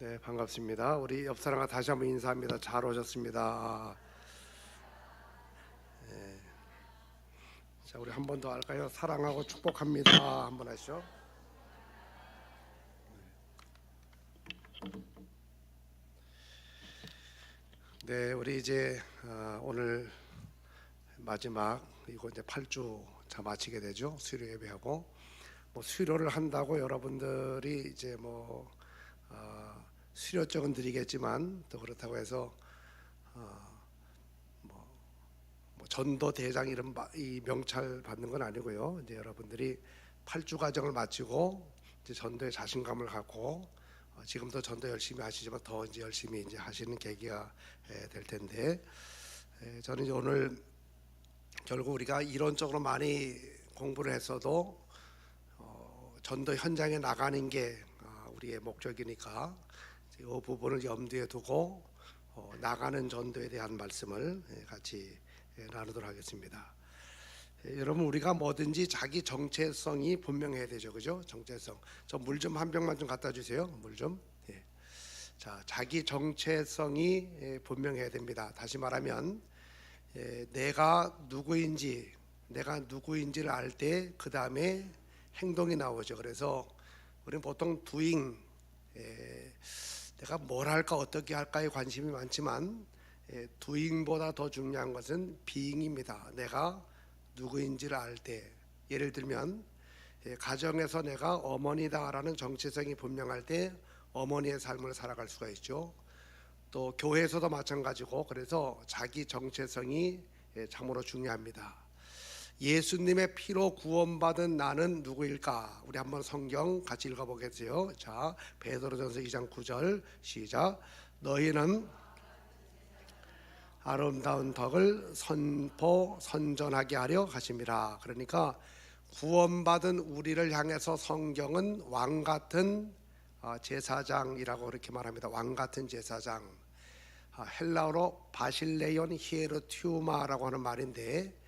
네, 반갑습니다. 우리 옆 사람과 다시 한번 인사합니다. 잘 오셨습니다. 자, 우리 한 번 더 할까요? 사랑하고 축복합니다. 한번 하시죠. 네, 우리 이제 오늘 마지막 이거 이제 8주 자 마치게 되죠. 수료 예배하고 뭐 수료를 한다고 여러분들이 이제 뭐 수료증은 드리겠지만 또 그렇다고 해서 뭐 전도 대장 이런 이 명찰 받는 건 아니고요. 이제 여러분들이 8주 과정을 마치고 이제 전도에 자신감을 갖고 지금도 전도 열심히 하시지만 더 이제 열심히 이제 하시는 계기가 될 텐데, 저는 이제 오늘 결국 우리가 이론적으로 많이 공부를 했어도 전도 현장에 나가는 게 우리의 목적이니까 이 부분을 염두에 두고 나가는 전도에 대한 말씀을 같이 나누도록 하겠습니다. 여러분, 우리가 뭐든지 자기 정체성이 분명해야 되죠, 그죠? 정체성. 저 물 좀 한 병만 좀 갖다 주세요. 물 좀. 예. 자, 자기 정체성이 분명해야 됩니다. 다시 말하면 내가 누구인지를 알 때 그 다음에 행동이 나오죠. 그래서 우리는 보통 doing, 내가 뭘 할까 어떻게 할까에 관심이 많지만 doing보다 더 중요한 것은 being입니다. 내가 누구인지를 알 때, 예를 들면 가정에서 내가 어머니다라는 정체성이 분명할 때 어머니의 삶을 살아갈 수가 있죠. 또 교회에서도 마찬가지고, 그래서 자기 정체성이 참으로 중요합니다. 예수님의 피로 구원받은 나는 누구일까? 우리 한번 성경 같이 읽어보겠어요. 자, 베드로전서 2장 9절 시작. 너희는 아름다운 덕을 선전하게 하려 하심이라. 그러니까 구원받은 우리를 향해서 성경은 왕같은 제사장이라고 그렇게 말합니다. 왕같은 제사장. 헬라어로 바실레온 히에르티우마라고 하는 말인데,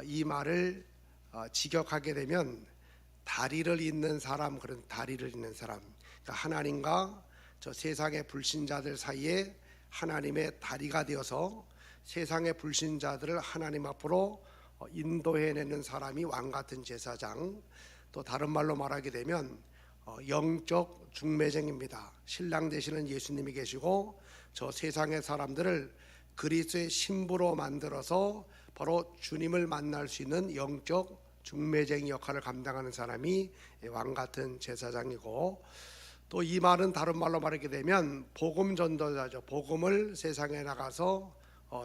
이 말을 직역하게 되면 다리를 잇는 사람, 그런 다리를 잇는 사람. 그러니까 하나님과 저 세상의 불신자들 사이에 하나님의 다리가 되어서 세상의 불신자들을 하나님 앞으로 인도해내는 사람이 왕같은 제사장. 또 다른 말로 말하게 되면 영적 중매쟁입니다. 신랑 되시는 예수님이 계시고 저 세상의 사람들을 그리스도의 신부로 만들어서 바로 주님을 만날 수 있는 영적 중매쟁이 역할을 감당하는 사람이 왕같은 제사장이고, 또 이 말은 다른 말로 말하게 되면 복음 전도자죠. 복음을 세상에 나가서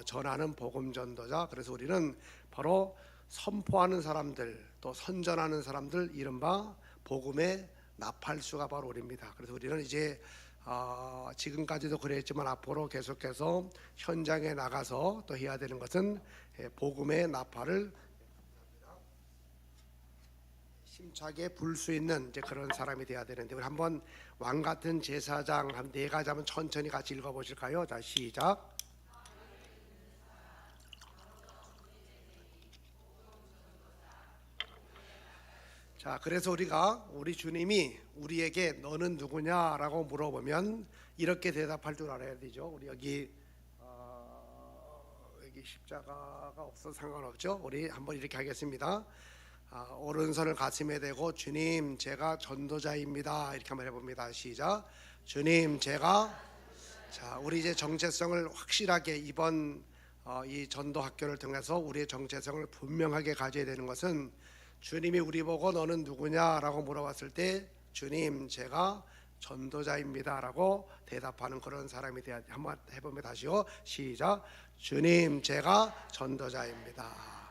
전하는 복음 전도자. 그래서 우리는 바로 선포하는 사람들, 또 선전하는 사람들, 이른바 복음의 나팔수가 바로 우리입니다. 그래서 우리는 이제 지금까지도 그랬지만 앞으로 계속해서 현장에 나가서 또 해야 되는 것은 복음의 나팔을 힘차게 불 수 있는 이제 그런 사람이 돼야 되는데, 우리 한번 왕 같은 제사장 한 네 가지 한번 천천히 같이 읽어보실까요? 자, 시작. 자, 그래서 우리 주님이 우리에게 너는 누구냐라고 물어보면 이렇게 대답할 줄 알아야 되죠. 우리 여기 십자가가 없어도 상관없죠. 우리 한번 이렇게 하겠습니다. 오른손을 가슴에 대고 주님, 제가 전도자입니다. 이렇게 한번 해봅니다. 시작. 주님, 제가. 자, 우리 이제 정체성을 확실하게 이번 이 전도 학교를 통해서 우리의 정체성을 분명하게 가져야 되는 것은, 주님이 우리 보고 너는 누구냐라고 물어봤을 때 주님, 제가 전도자입니다라고 대답하는 그런 사람이 돼야. 한번 해보면 다시요. 시작. 주님, 제가 전도자입니다.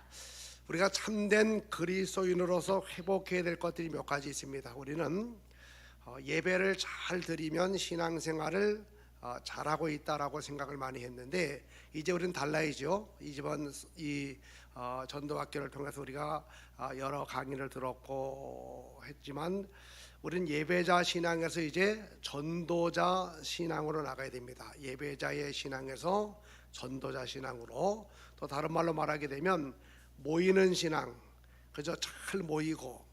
우리가 참된 그리스도인으로서 회복해야 될 것들이 몇 가지 있습니다. 우리는 예배를 잘 드리면 신앙생활을 잘하고 있다라고 생각을 많이 했는데, 이제 우리는 달라야죠. 이번 전도학교를 통해서 우리가 여러 강의를 들었고 했지만, 우리는 예배자 신앙에서 이제 전도자 신앙으로 나가야 됩니다. 예배자의 신앙에서 전도자 신앙으로. 또 다른 말로 말하게 되면 모이는 신앙, 그저 잘 모이고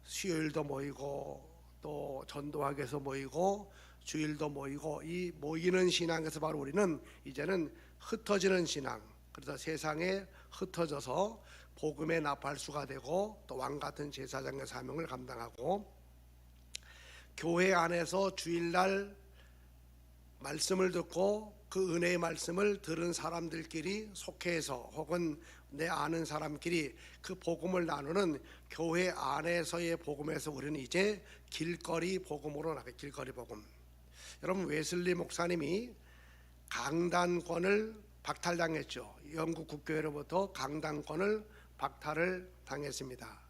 수요일도 모이고 또 전도학에서 모이고 주일도 모이고, 이 모이는 신앙에서 바로 우리는 이제는 흩어지는 신앙, 그래서 세상에 흩어져서 복음의 나팔수가 되고 또 왕같은 제사장의 사명을 감당하고, 교회 안에서 주일날 말씀을 듣고 그 은혜의 말씀을 들은 사람들끼리 속해서 혹은 내 아는 사람끼리 그 복음을 나누는 교회 안에서의 복음에서 우리는 이제 길거리 복음으로 나가. 길거리 복음. 여러분, 웨슬리 목사님이 강단권을 박탈당했죠. 영국 국교회로부터 강단권을 박탈을 당했습니다.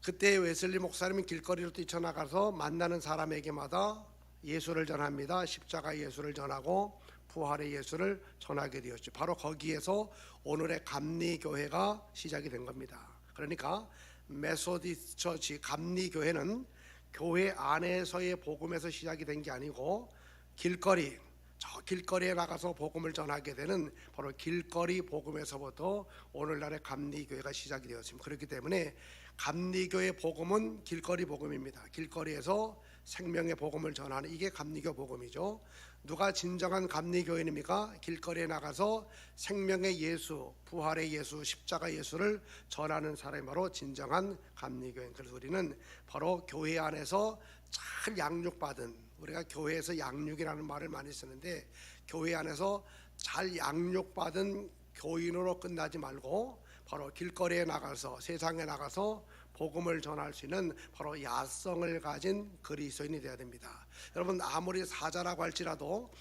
그때 웨슬리 목사님이 길거리로 뛰쳐나가서 만나는 사람에게마다 예수를 전합니다. 십자가 예수를 전하고 부활의 예수를 전하게 되었죠. 바로 거기에서 오늘의 감리교회가 시작이 된 겁니다. 그러니까 메소디스트 처치 감리교회는 교회 안에서의 복음에서 시작이 된 게 아니고 길거리, 저 길거리에 나가서 복음을 전하게 되는 바로 길거리 복음에서부터 오늘날의 감리교회가 시작이 되었습니다. 그렇기 때문에 감리교의 복음은 길거리 복음입니다. 길거리에서 생명의 복음을 전하는, 이게 감리교 복음이죠. 누가 진정한 감리교인입니까? 길거리에 나가서 생명의 예수, 부활의 예수, 십자가 예수를 전하는 사람이 바로 진정한 감리교인. 그래서 우리는 바로 교회 안에서 잘 양육받은, 우리가 교회에서 양육이라는 말을 많이 쓰는데, 교회 안에서 잘 양육받은 교인으로 끝나지 말고 바로 길거리에 나가서, 세상에 나가서 복음을 전할 수 있는 바로 야성을 가진 그리스도인이 되어야 됩니다. 여러분, 아무리 사자라고 할지라도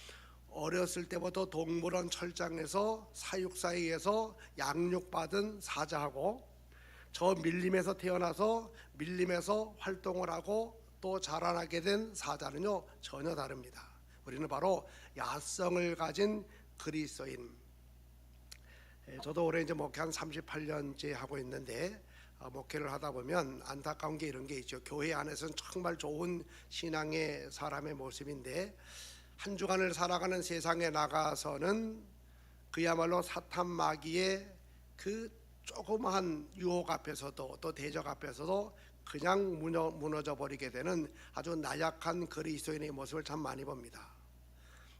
어렸을 때부터 동물원 철장에서 사육사에 의해서 양육받은 사자하고 저 밀림에서 태어나서 밀림에서 활동을 하고 또 자라나게 된 사자는요 전혀 다릅니다. 우리는 바로 야성을 가진 그리스도인. 저도 올해 이제 목회 한 38년째 하고 있는데, 목회를 하다 보면 안타까운 게 이런 게 있죠. 교회 안에서는 정말 좋은 신앙의 사람의 모습인데 한 주간을 살아가는 세상에 나가서는 그야말로 사탄 마귀의 그 조그마한 유혹 앞에서도 또 대적 앞에서도 그냥 무너져 버리게 되는 아주 나약한 그리스도인의 모습을 참 많이 봅니다.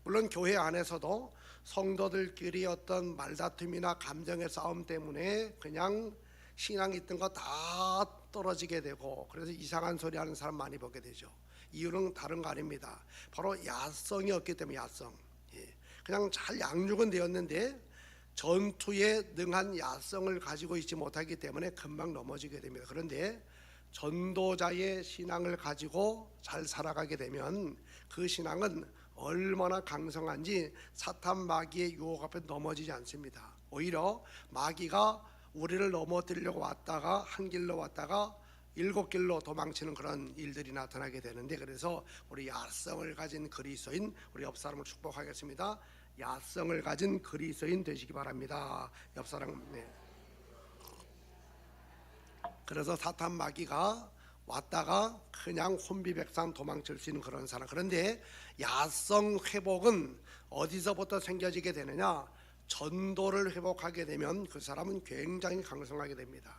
물론 교회 안에서도 성도들끼리 어떤 말다툼이나 감정의 싸움 때문에 그냥 신앙이 있던 거 다 떨어지게 되고, 그래서 이상한 소리 하는 사람 많이 보게 되죠. 이유는 다른 거 아닙니다. 바로 야성이 없기 때문에. 야성. 그냥 잘 양육은 되었는데 전투에 능한 야성을 가지고 있지 못하기 때문에 금방 넘어지게 됩니다. 그런데 전도자의 신앙을 가지고 잘 살아가게 되면 그 신앙은 얼마나 강성한지 사탄 마귀의 유혹 앞에 넘어지지 않습니다. 오히려 마귀가 우리를 넘어뜨리려고 왔다가 한 길로 왔다가 7길로 도망치는 그런 일들이 나타나게 되는데, 그래서 우리 야성을 가진 그리스도인, 우리 옆 사람을 축복하겠습니다. 야성을 가진 그리스도인 되시기 바랍니다. 옆 사람. 네. 그래서 사탄 마귀가 왔다가 그냥 혼비백산 도망칠 수 있는 그런 사람. 그런데 야성 회복은 어디서부터 생겨지게 되느냐? 전도를 회복하게 되면 그 사람은 굉장히 강성하게 됩니다.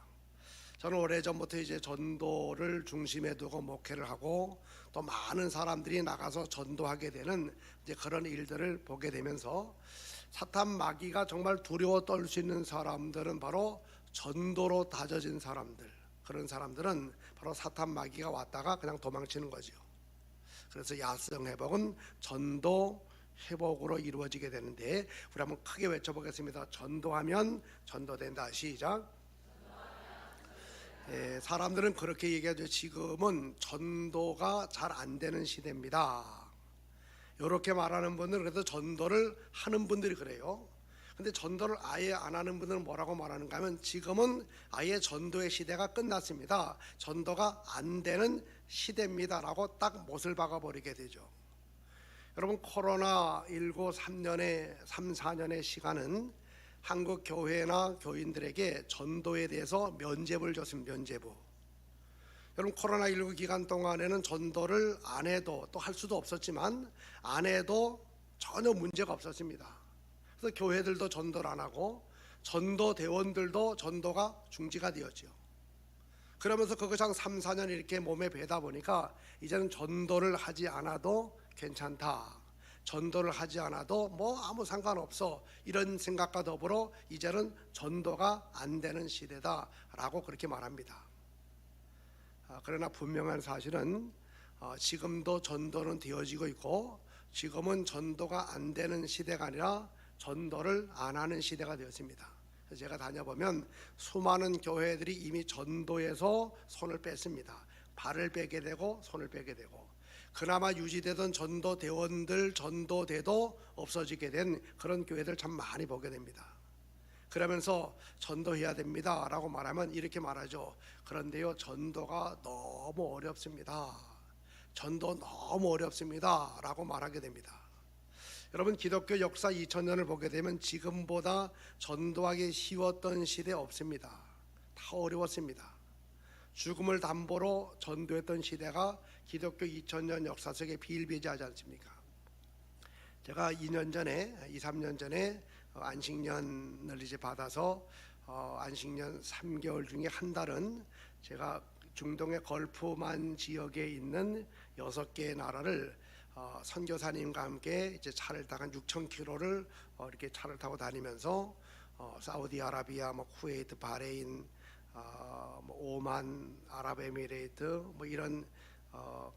저는 오래전부터 이제 전도를 중심에 두고 목회를 하고 또 많은 사람들이 나가서 전도하게 되는 이제 그런 일들을 보게 되면서, 사탄 마귀가 정말 두려워 떨 수 있는 사람들은 바로 전도로 다져진 사람들. 그런 사람들은 바로 사탄 마귀가 왔다가 그냥 도망치는 거죠. 그래서 야성 회복은 전도 회복으로 이루어지게 되는데, 우리 한번 크게 외쳐보겠습니다. 전도하면 전도된다. 시작. 사람들은 그렇게 얘기하죠. 지금은 전도가 잘 안 되는 시대입니다. 이렇게 말하는 분들은, 그래도 전도를 하는 분들이 그래요. 근데 전도를 아예 안 하는 분들은 뭐라고 말하는가 하면, 지금은 아예 전도의 시대가 끝났습니다. 전도가 안 되는 시대입니다 라고 딱 못을 박아버리게 되죠. 여러분, 코로나19 3, 4년의 시간은 한국 교회나 교인들에게 전도에 대해서 면죄부를 줬습니다. 면죄부. 여러분, 코로나19 기간 동안에는 전도를 안 해도, 또 할 수도 없었지만 안 해도 전혀 문제가 없었습니다. 그래서 교회들도 전도를 안 하고 전도대원들도 전도가 중지가 되었죠. 그러면서 그것이 한 3, 4년 이렇게 몸에 배다 보니까 이제는 전도를 하지 않아도 괜찮다, 전도를 하지 않아도 뭐 아무 상관없어, 이런 생각과 더불어 이제는 전도가 안 되는 시대다라고 그렇게 말합니다. 그러나 분명한 사실은 지금도 전도는 되어지고 있고, 지금은 전도가 안 되는 시대가 아니라 전도를 안 하는 시대가 되었습니다. 제가 다녀보면 수많은 교회들이 이미 전도에서 손을 뺐습니다. 발을 빼게 되고 손을 빼게 되고, 그나마 유지되던 전도대원들, 전도대도 없어지게 된 그런 교회들 참 많이 보게 됩니다. 그러면서 전도해야 됩니다 라고 말하면 이렇게 말하죠. 그런데요, 전도가 너무 어렵습니다. 전도 너무 어렵습니다 라고 말하게 됩니다. 여러분, 기독교 역사 2000년을 보게 되면 지금보다 전도하기 쉬웠던 시대 없습니다. 다 어려웠습니다. 죽음을 담보로 전도했던 시대가 기독교 2000년 역사 속에 비일비재하지 않습니까? 제가 2년 전에, 2, 3년 전에 안식년을 이제 받아서 안식년 3개월 중에 한 달은 제가 중동의 걸프만 지역에 있는 6개의 나라를 선교사님과 함께 이제 차를 타고 6,000km를 이렇게 차를 타고 다니면서 사우디아라비아, 쿠웨이트, 바레인, 오만, 아랍에미레이트, 이런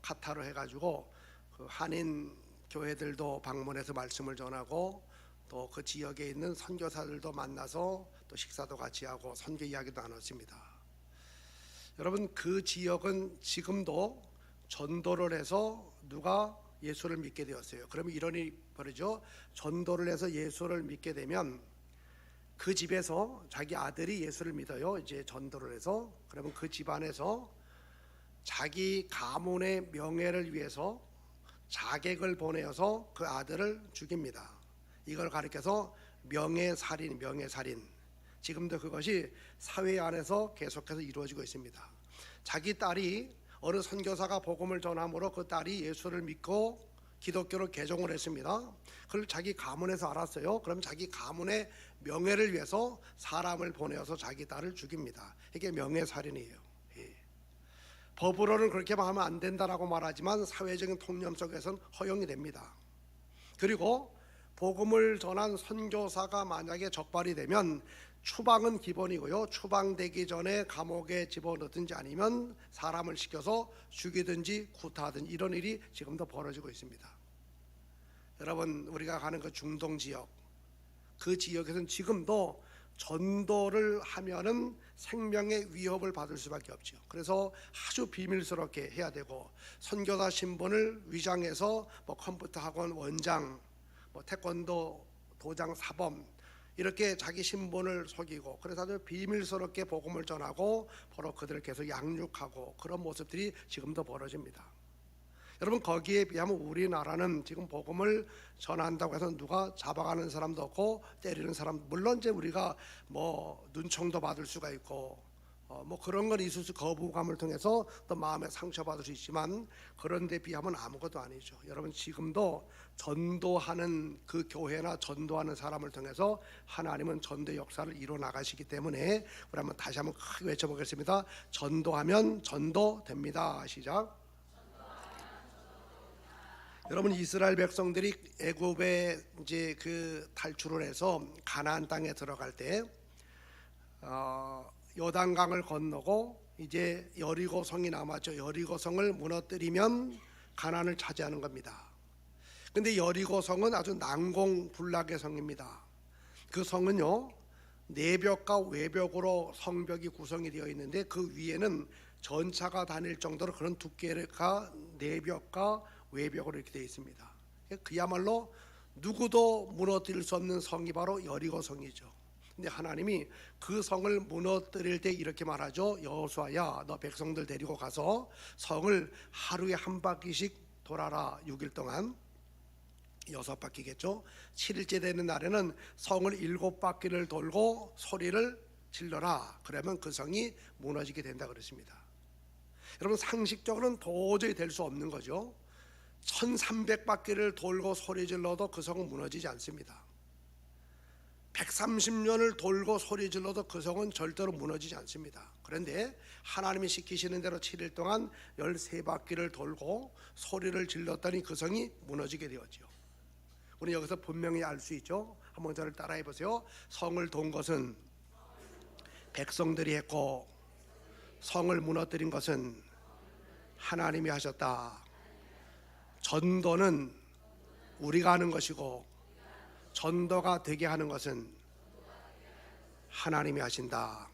카타르 해가지고 그 한인 교회들도 방문해서 말씀을 전하고, 또 그 지역에 있는 선교사들도 만나서 또 식사도 같이 하고 선교 이야기도 나눴습니다. 여러분, 그 지역은 지금도 전도를 해서 누가 예수를 믿게 되었어요. 그러면 이런 일이 벌어져. 전도를 해서 예수를 믿게 되면 그 집에서 자기 아들이 예수를 믿어요. 이제 전도를 해서. 그러면 그 집안에서 자기 가문의 명예를 위해서 자객을 보내어서 그 아들을 죽입니다. 이걸 가리켜서 명예살인. 지금도 그것이 사회 안에서 계속해서 이루어지고 있습니다. 자기 딸이 어느 선교사가 복음을 전함으로 그 딸이 예수를 믿고 기독교로 개종을 했습니다. 그걸 자기 가문에서 알았어요. 그럼 자기 가문의 명예를 위해서 사람을 보내어서 자기 딸을 죽입니다. 이게 명예살인이에요. 법으로는 그렇게 하면 안 된다라고 말하지만 사회적인 통념 속에서는 허용이 됩니다. 그리고 복음을 전한 선교사가 만약에 적발이 되면 추방은 기본이고요, 추방되기 전에 감옥에 집어넣든지 아니면 사람을 시켜서 죽이든지 구타하든지 이런 일이 지금도 벌어지고 있습니다. 여러분, 우리가 가는 그 중동 지역, 그 지역에서는 지금도 전도를 하면은 생명의 위협을 받을 수밖에 없죠. 그래서 아주 비밀스럽게 해야 되고, 선교사 신분을 위장해서 컴퓨터 학원 원장, 태권도 도장 사범, 이렇게 자기 신분을 속이고, 그래서 아주 비밀스럽게 복음을 전하고 바로 그들을 계속 양육하고, 그런 모습들이 지금도 벌어집니다. 여러분, 거기에 비하면 우리나라는 지금 복음을 전한다고 해서 누가 잡아가는 사람도 없고 때리는 사람, 물론 이제 우리가 눈총도 받을 수가 있고 그런 건 있을 수, 거부감을 통해서 또 마음에 상처받을 수 있지만, 그런 데 비하면 아무것도 아니죠. 여러분, 지금도 전도하는 그 교회나 전도하는 사람을 통해서 하나님은 전도 역사를 이루어 나가시기 때문에 우리 한번 다시 한번 크게 외쳐보겠습니다. 전도하면 전도됩니다. 시작. 여러분, 이스라엘 백성들이 애굽에 이제 그 탈출을 해서 가나안 땅에 들어갈 때 요단강을 건너고 이제 여리고 성이 남았죠. 여리고 성을 무너뜨리면 가나안을 차지하는 겁니다. 근데 여리고 성은 아주 난공불락의 성입니다. 그 성은요, 내벽과 외벽으로 성벽이 구성이 되어 있는데 그 위에는 전차가 다닐 정도로 그런 두께가 내벽과 외벽으로 이렇게 되어 있습니다. 그야말로 누구도 무너뜨릴 수 없는 성이 바로 여리고 성이죠. 근데 하나님이 그 성을 무너뜨릴 때 이렇게 말하죠. 여호수아야, 너 백성들 데리고 가서 성을 하루에 한 바퀴씩 돌아라. 6일 동안 6바퀴겠죠. 7일째 되는 날에는 성을 7바퀴를 돌고 소리를 질러라. 그러면 그 성이 무너지게 된다 그랬습니다. 여러분, 상식적으로는 도저히 될 수 없는 거죠. 1300바퀴를 돌고 소리 질러도 그 성은 무너지지 않습니다. 130년을 돌고 소리 질러도 그 성은 절대로 무너지지 않습니다. 그런데 하나님이 시키시는 대로 7일 동안 13바퀴를 돌고 소리를 질렀더니 그 성이 무너지게 되었죠. 우리 여기서 분명히 알 수 있죠. 한번 저를 따라해 보세요. 성을 돈 것은 백성들이 했고 성을 무너뜨린 것은 하나님이 하셨다. 전도는 우리가 하는 것이고 전도가 되게 하는 것은 하나님이 하신다.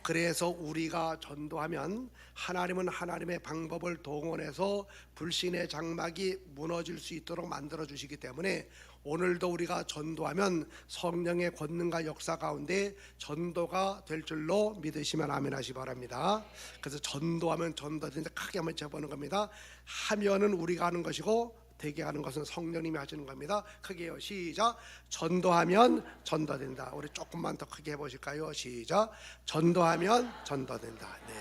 그래서 우리가 전도하면 하나님은 하나님의 방법을 동원해서 불신의 장막이 무너질 수 있도록 만들어 주시기 때문에 오늘도 우리가 전도하면 성령의 권능과 역사 가운데 전도가 될 줄로 믿으시면 아멘 하시 바랍니다. 그래서 전도하면 전도된다 크게 한번 쳐보는 겁니다. 하면은 우리가 하는 것이고 되게 하는 것은 성령님이 하시는 겁니다. 크게요. 시작. 전도하면 전도된다. 우리 조금만 더 크게 해보실까요? 시작. 전도하면 전도된다. 네.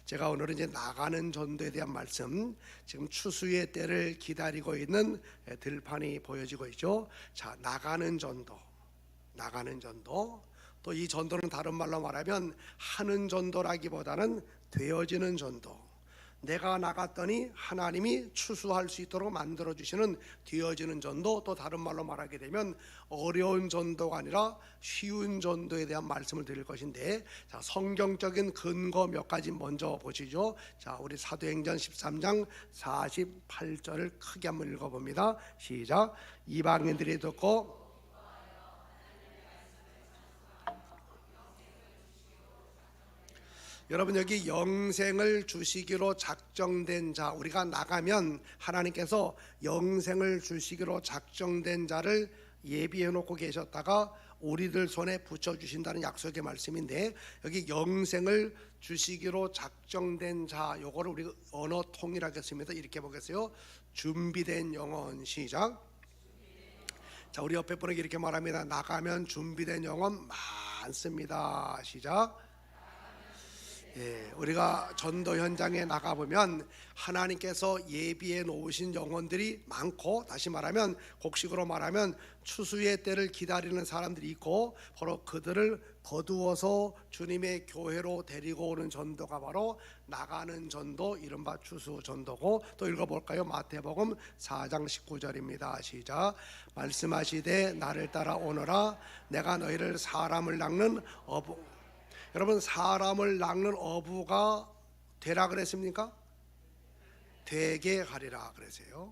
제가 오늘은 이제 나가는 전도에 대한 말씀, 지금 추수의 때를 기다리고 있는 들판이 보여지고 있죠. 자, 나가는 전도, 나가는 전도. 또 이 전도는 다른 말로 말하면 하는 전도라기보다는 되어지는 전도. 내가 나갔더니 하나님이 추수할 수 있도록 만들어주시는 되어지는 전도, 또 다른 말로 말하게 되면 어려운 전도가 아니라 쉬운 전도에 대한 말씀을 드릴 것인데, 자, 성경적인 근거 몇 가지 먼저 보시죠. 자, 우리 사도행전 13장 48절을 크게 한번 읽어봅니다. 시작. 이방인들이 듣고 여러분, 여기 영생을 주시기로 작정된 자, 우리가 나가면 하나님께서 영생을 주시기로 작정된 자를 예비해 놓고 계셨다가 우리들 손에 붙여주신다는 약속의 말씀인데, 여기 영생을 주시기로 작정된 자, 요거를 우리 언어 통일하겠습니다. 이렇게 보겠어요. 준비된 영혼. 시작. 자, 우리 옆에 분에게 이렇게 말합니다. 나가면 준비된 영혼 많습니다. 시작. 예, 우리가 전도 현장에 나가보면 하나님께서 예비해 놓으신 영혼들이 많고, 다시 말하면 곡식으로 말하면 추수의 때를 기다리는 사람들이 있고, 바로 그들을 거두어서 주님의 교회로 데리고 오는 전도가 바로 나가는 전도, 이른바 추수 전도고. 또 읽어볼까요? 마태복음 4장 19절입니다. 시작. 말씀하시되 나를 따라 오너라. 내가 너희를 사람을 낚는 어부. 여러분, 사람을 낚는 어부가 되라 그랬습니까? 되게 하리라 그랬어요.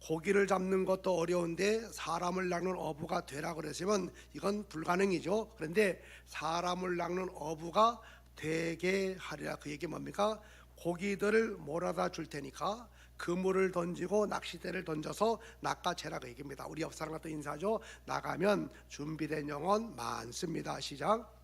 고기를 잡는 것도 어려운데 사람을 낚는 어부가 되라 그랬으면 이건 불가능이죠. 그런데 사람을 낚는 어부가 되게 하리라, 그 얘기 뭡니까? 고기들을 몰아다 줄 테니까 그물을 던지고 낚싯대를 던져서 낚아채라, 그 얘기입니다. 우리 옆 사람과 또 인사하죠. 나가면 준비된 영혼 많습니다. 시작.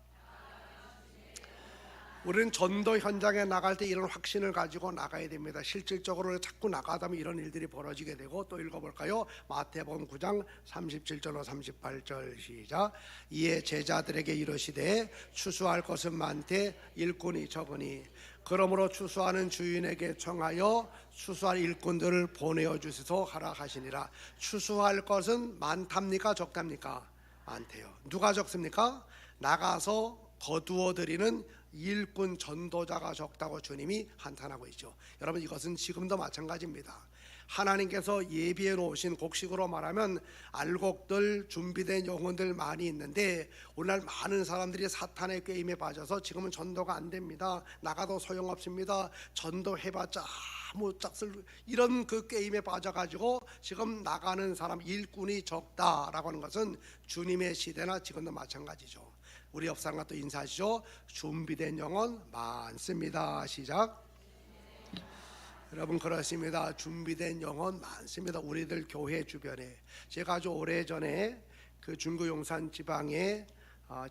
우리는 전도 현장에 나갈 때 이런 확신을 가지고 나가야 됩니다. 실질적으로 자꾸 나가다 보면 이런 일들이 벌어지게 되고. 또 읽어볼까요? 마태복음 9장 37절로 38절 시작. 이에 제자들에게 이르시되 추수할 것은 많되 일꾼이 적으니 그러므로 추수하는 주인에게 청하여 추수할 일꾼들을 보내어 주소서 하라 하시니라. 추수할 것은 많답니까? 적답니까? 많대요. 누가 적습니까? 나가서 거두어 드리는 일꾼 전도자가 적다고 주님이 한탄하고 있죠. 여러분, 이것은 지금도 마찬가지입니다. 하나님께서 예비해 놓으신, 곡식으로 말하면 알곡들, 준비된 영혼들 많이 있는데, 오늘날 많은 사람들이 사탄의 게임에 빠져서 지금은 전도가 안 됩니다. 나가도 소용없습니다. 전도해봤자 아무 짝쓸, 이런 그 게임에 빠져가지고 지금 나가는 사람 일꾼이 적다라고 하는 것은 주님의 시대나 지금도 마찬가지죠. 우리 옆 사람과 또 인사하시죠. 준비된 영혼 많습니다. 시작. 여러분, 그렇습니다. 준비된 영혼 많습니다. 우리들 교회 주변에. 제가 아주 오래전에 그 중구 용산 지방에,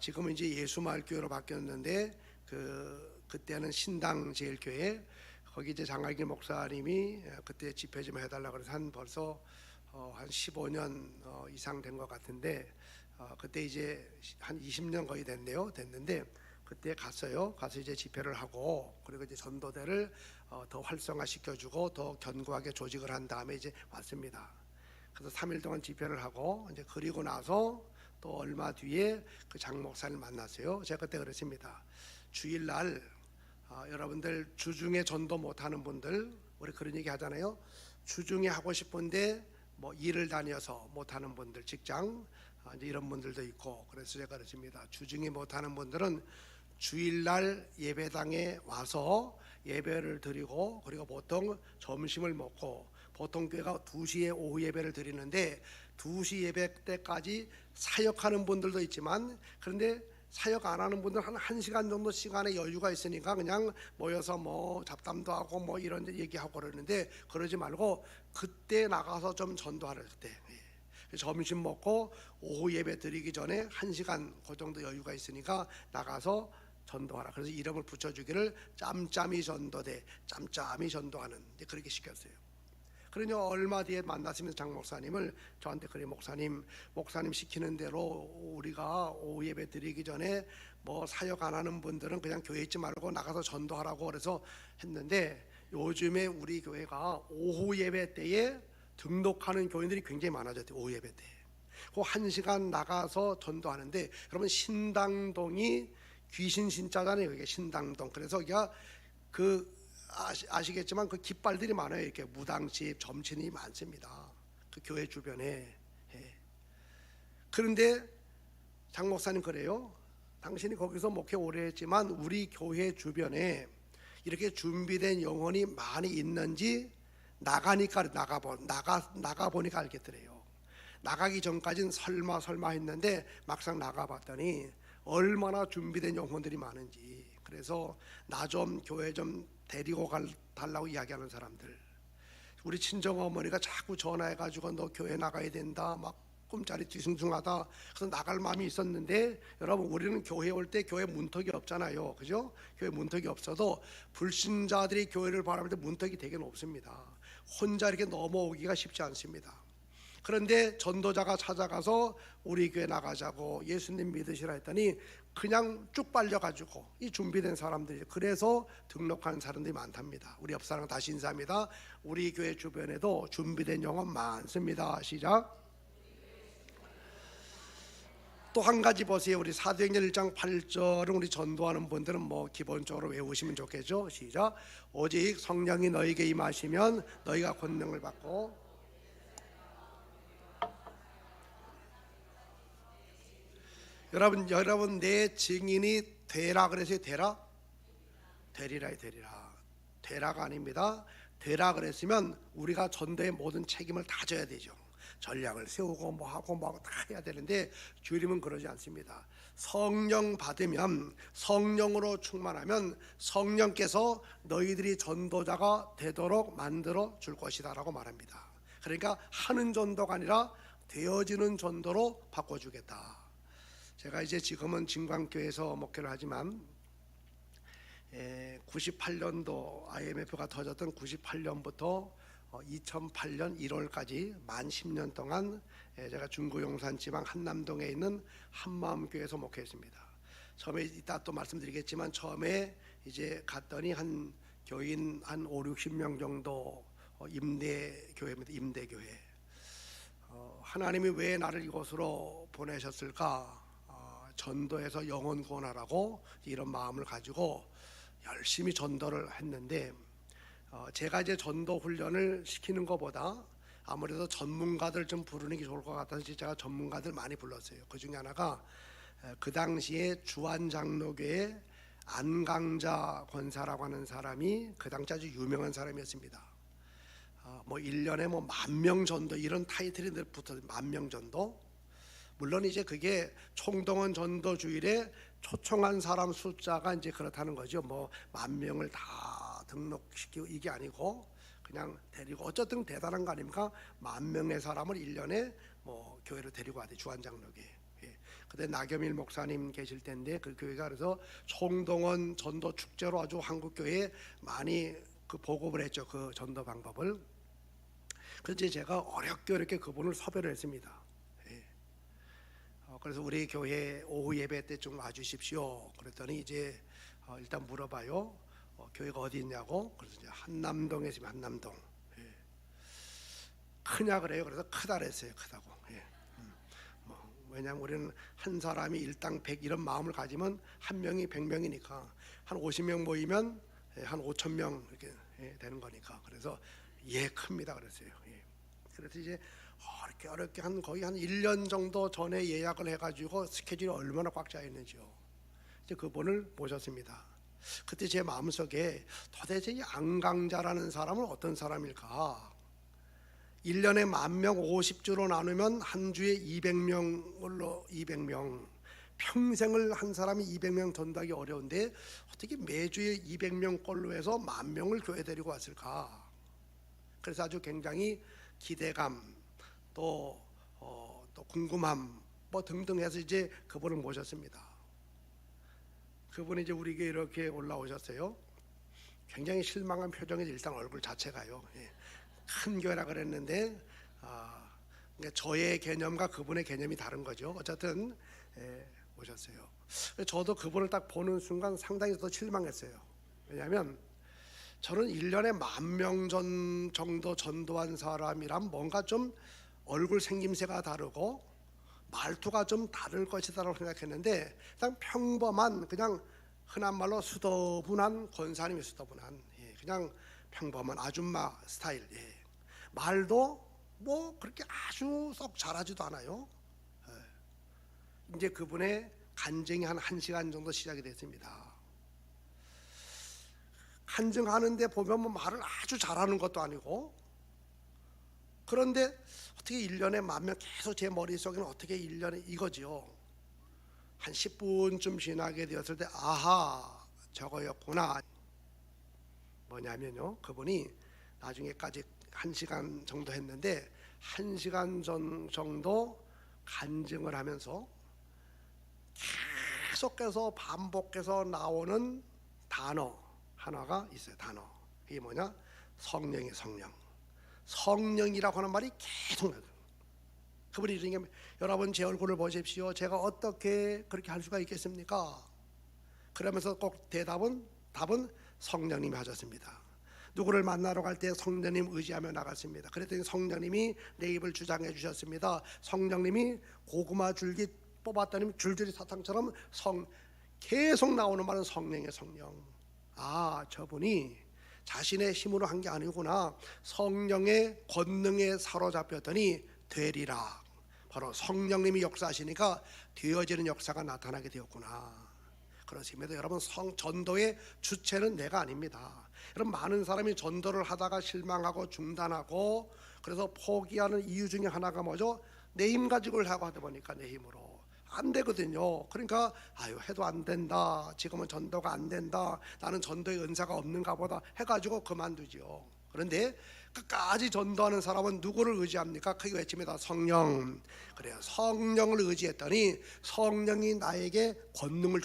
지금은 이제 예수마을교회로 바뀌었는데, 그때는 신당제일교회, 거기 이제 장학일 목사님이 그때 집회 좀 해달라고 해서 벌써 한 15년 이상 된 것 같은데, 그때 이제 한 20년 거의 됐는데 그때 갔어요. 가서 이제 집회를 하고, 그리고 이제 전도대를 더 활성화시켜주고 더 견고하게 조직을 한 다음에 이제 왔습니다. 그래서 3일 동안 집회를 하고, 이제 그리고 나서 또 얼마 뒤에 그 장 목사를 만났어요. 제가 그때 그랬습니다. 주일날 여러분들 주중에 전도 못하는 분들, 우리 그런 얘기 하잖아요. 주중에 하고 싶은데 뭐 일을 다녀서 못하는 분들, 직장 이제 이런 분들도 있고, 그래서 제가 그랬습니다. 주중에 못하는 분들은 주일날 예배당에 와서 예배를 드리고, 그리고 보통 점심을 먹고, 보통 교회가 2시에 오후 예배를 드리는데 2시 예배 때까지 사역하는 분들도 있지만, 그런데 사역 안 하는 분들 한 1시간 정도 시간에 여유가 있으니까 그냥 모여서 뭐 잡담도 하고 뭐 이런 얘기하고 그러는데, 그러지 말고 그때 나가서 좀 전도하라. 그때 점심 먹고 오후 예배 드리기 전에 1시간 그 정도 여유가 있으니까 나가서 전도하라. 그래서 이름을 붙여주기를 짬짬이 전도대, 짬짬이 전도하는, 그렇게 시켰어요. 그러니 얼마 뒤에 만났으면서 장 목사님을 저한테, 그래 목사님 시키는 대로 우리가 오후 예배 드리기 전에 뭐 사역 안 하는 분들은 그냥 교회 있지 말고 나가서 전도하라고 그래서 했는데, 요즘에 우리 교회가 오후 예배 때에 등록하는 교인들이 굉장히 많아졌대요. 오후 예배 때 그 1시간 나가서 전도하는데, 여러분 신당동이 귀신 신자잖아요. 이게 신당동. 그래서 여기가 아시겠지만 그 깃발들이 많아요. 이렇게 무당집, 점친이 많습니다. 그 교회 주변에. 그런데 장 목사님 그래요. 당신이 거기서 목회 오래 했지만 우리 교회 주변에 이렇게 준비된 영혼이 많이 있는지 나가니까 나가 보니까 알겠더래요. 나가기 전까지는 설마 했는데 막상 나가봤더니 얼마나 준비된 영혼들이 많은지. 그래서 나 좀 교회 좀 데리고 달라고 이야기하는 사람들, 우리 친정 어머니가 자꾸 전화해가지고 너 교회 나가야 된다, 막 꿈자리 뒤숭숭하다. 그래서 나갈 마음이 있었는데, 여러분 우리는 교회 올 때 교회 문턱이 없잖아요, 그죠? 교회 문턱이 없어도 불신자들이 교회를 바라볼 때 문턱이 되게 높습니다. 혼자 이렇게 넘어오기가 쉽지 않습니다. 그런데 전도자가 찾아가서 우리 교회 나가자고, 예수님 믿으시라 했더니 그냥 쭉 빨려가지고 이 준비된 사람들이, 그래서 등록하는 사람들이 많답니다. 우리 옆 사람 다시 인사합니다. 우리 교회 주변에도 준비된 영혼 많습니다. 시작. 또 한 가지 보세요. 우리 사도행전 1장 8절은 우리 전도하는 분들은 뭐 기본적으로 외우시면 좋겠죠. 시작. 오직 성령이 너희에게 임하시면 너희가 권능을 받고. 여러분 내 증인이 되라 그래서요. 되라가 아닙니다. 되라 그랬으면 우리가 전도의 모든 책임을 다 져야 되죠. 전략을 세우고 뭐 하고 다 해야 되는데, 주님은 그러지 않습니다. 성령 받으면, 성령으로 충만하면 성령께서 너희들이 전도자가 되도록 만들어 줄 것이다라고 말합니다. 그러니까 하는 전도가 아니라 되어지는 전도로 바꿔주겠다. 제가 이제 지금은 진광교회에서 목회를 하지만 98년도 IMF가 터졌던 98년부터 2008년 1월까지 만 10년 동안 제가 중구용산 지방 한남동에 있는 한마음교회에서 목회했습니다. 처음에 이따 또 말씀드리겠지만, 처음에 이제 갔더니 한 교인 한 5, 60명 정도 임대교회입니다. 임대교회. 하나님이 왜 나를 이곳으로 보내셨을까? 전도해서 영혼 구원하라고 이런 마음을 가지고 열심히 전도를 했는데, 제가 이제 전도 훈련을 시키는 것보다 아무래도 전문가들 좀 부르는 게 좋을 것 같아서 제가 전문가들 많이 불렀어요. 그 중에 하나가 그 당시에 주안장로교회 안강자 권사라고 하는 사람이 그 당시 아주 유명한 사람이었습니다. 뭐 1년에 뭐 10,000명 전도 이런 타이틀이 늘 붙어요. 10,000명 전도. 물론 이제 그게 총동원 전도 주일에 초청한 사람 숫자가 이제 그렇다는 거죠. 뭐 10,000명을 다 등록시키고 이게 아니고 그냥 데리고, 어쨌든 대단한 거 아닙니까? 10,000명의 사람을 1년에 뭐 교회로 데리고 와야 돼, 주안장로교회. 그때 나겸일 목사님 계실 텐데 그 교회가 그래서 총동원 전도 축제로 아주 한국 교회에 많이 그 보급을 했죠, 그 전도 방법을. 그래서 제가 어렵게 그분을 섭외를 했습니다. 그래서 우리 교회 오후 예배 때 좀 와주십시오. 그랬더니 이제 일단 물어봐요. 교회가 어디 있냐고. 그래서 이제 한남동에 있으면 한남동. 크냐 그래요. 그래서 크다 그랬어요. 크다고. 왜냐하면 우리는 한 사람이 일당 100 이런 마음을 가지면 한 명이 100명이니까 한 50명 모이면 한 5천 명 이렇게 되는 거니까. 그래서 큽니다 그랬어요. 그래서 이제 어렵게 어렵게 한 거의 한 1년 정도 전에 예약을 해가지고 스케줄이 얼마나 꽉 차 있는지요. 이제 그분을 모셨습니다. 그때 제 마음속에 도대체 이 안강자라는 사람은 어떤 사람일까? 1년에 10,000명 50주로 나누면 한 주에 200명으로 200명, 평생을 한 사람이 200명 전도하기 어려운데 어떻게 매주에 200명 꼴로 해서 10,000명을 교회 데리고 왔을까? 그래서 아주 굉장히 기대감 또 궁금함 뭐 등등 해서 이제 그분을 모셨습니다. 그분이 이제 우리 교회 이렇게 올라오셨어요. 굉장히 실망한 표정이 일단 얼굴 자체가요. 큰 교회라 그랬는데 그러니까 저의 개념과 그분의 개념이 다른 거죠. 어쨌든 오셨어요. 저도 그분을 딱 보는 순간 상당히 더 실망했어요. 왜냐하면 저는 1년에 10,000명 정도 전도한 사람이란 뭔가 좀 얼굴 생김새가 다르고 말투가 좀 다를 것이다라고 생각했는데 그냥 평범한 그냥 흔한 말로 수더분한 권사님이 수더분한 그냥 평범한 아줌마 스타일. 말도 뭐 그렇게 아주 썩 잘하지도 않아요. 이제 그분의 간증이 한 1시간 정도 시작이 됐습니다. 간증하는데 보면 뭐 말을 아주 잘하는 것도 아니고, 그런데 어떻게 1년에 10,000명 계속 제 머릿속에는 어떻게 1년에 이거지요. 한 10분쯤 지나게 되었을 때 아하 저거였구나. 뭐냐면요, 그분이 나중에까지 1시간 정도 했는데 1시간 정도 간증을 하면서 계속해서 반복해서 나오는 단어 하나가 있어요. 단어. 이게 뭐냐? 성령이 성령. 성령이라고 하는 말이 계속 나요. 그분이 이러니까 여러분 제 얼굴을 보십시오. 제가 어떻게 그렇게 할 수가 있겠습니까? 그러면서 꼭 답은 성령님이 하셨습니다. 누구를 만나러 갈 때 성령님 의지하며 나갔습니다. 그랬더니 성령님이 내 입을 주장해 주셨습니다. 성령님이 고구마 줄기 뽑았더니 줄줄이 사탕처럼 계속 나오는 말은 성령의 성령. 아, 저분이 자신의 힘으로 한 게 아니구나. 성령의 권능에 사로잡혔더니 되리라. 바로 성령님이 역사하시니까 되어지는 역사가 나타나게 되었구나. 그렇습니다. 여러분, 전도의 주체는 내가 아닙니다. 여러분, 많은 사람이 전도를 하다가 실망하고 중단하고 그래서 포기하는 이유 중에 하나가 뭐죠? 내 힘 가지고 하고 하다 보니까 내 힘으로 안 되거든요. 그러니까 아유 해도 안 된다. 지금은 전도가 안 된다. 나는 전도의 은사가 없는가 보다 해가지고 그만두지요. 그런데 끝까지 전도하는 사람은 누구를 의지합니까? 크게 외칩니다. 성령. 그래요. 성령을 의지했더니 성령이 나에게 권능.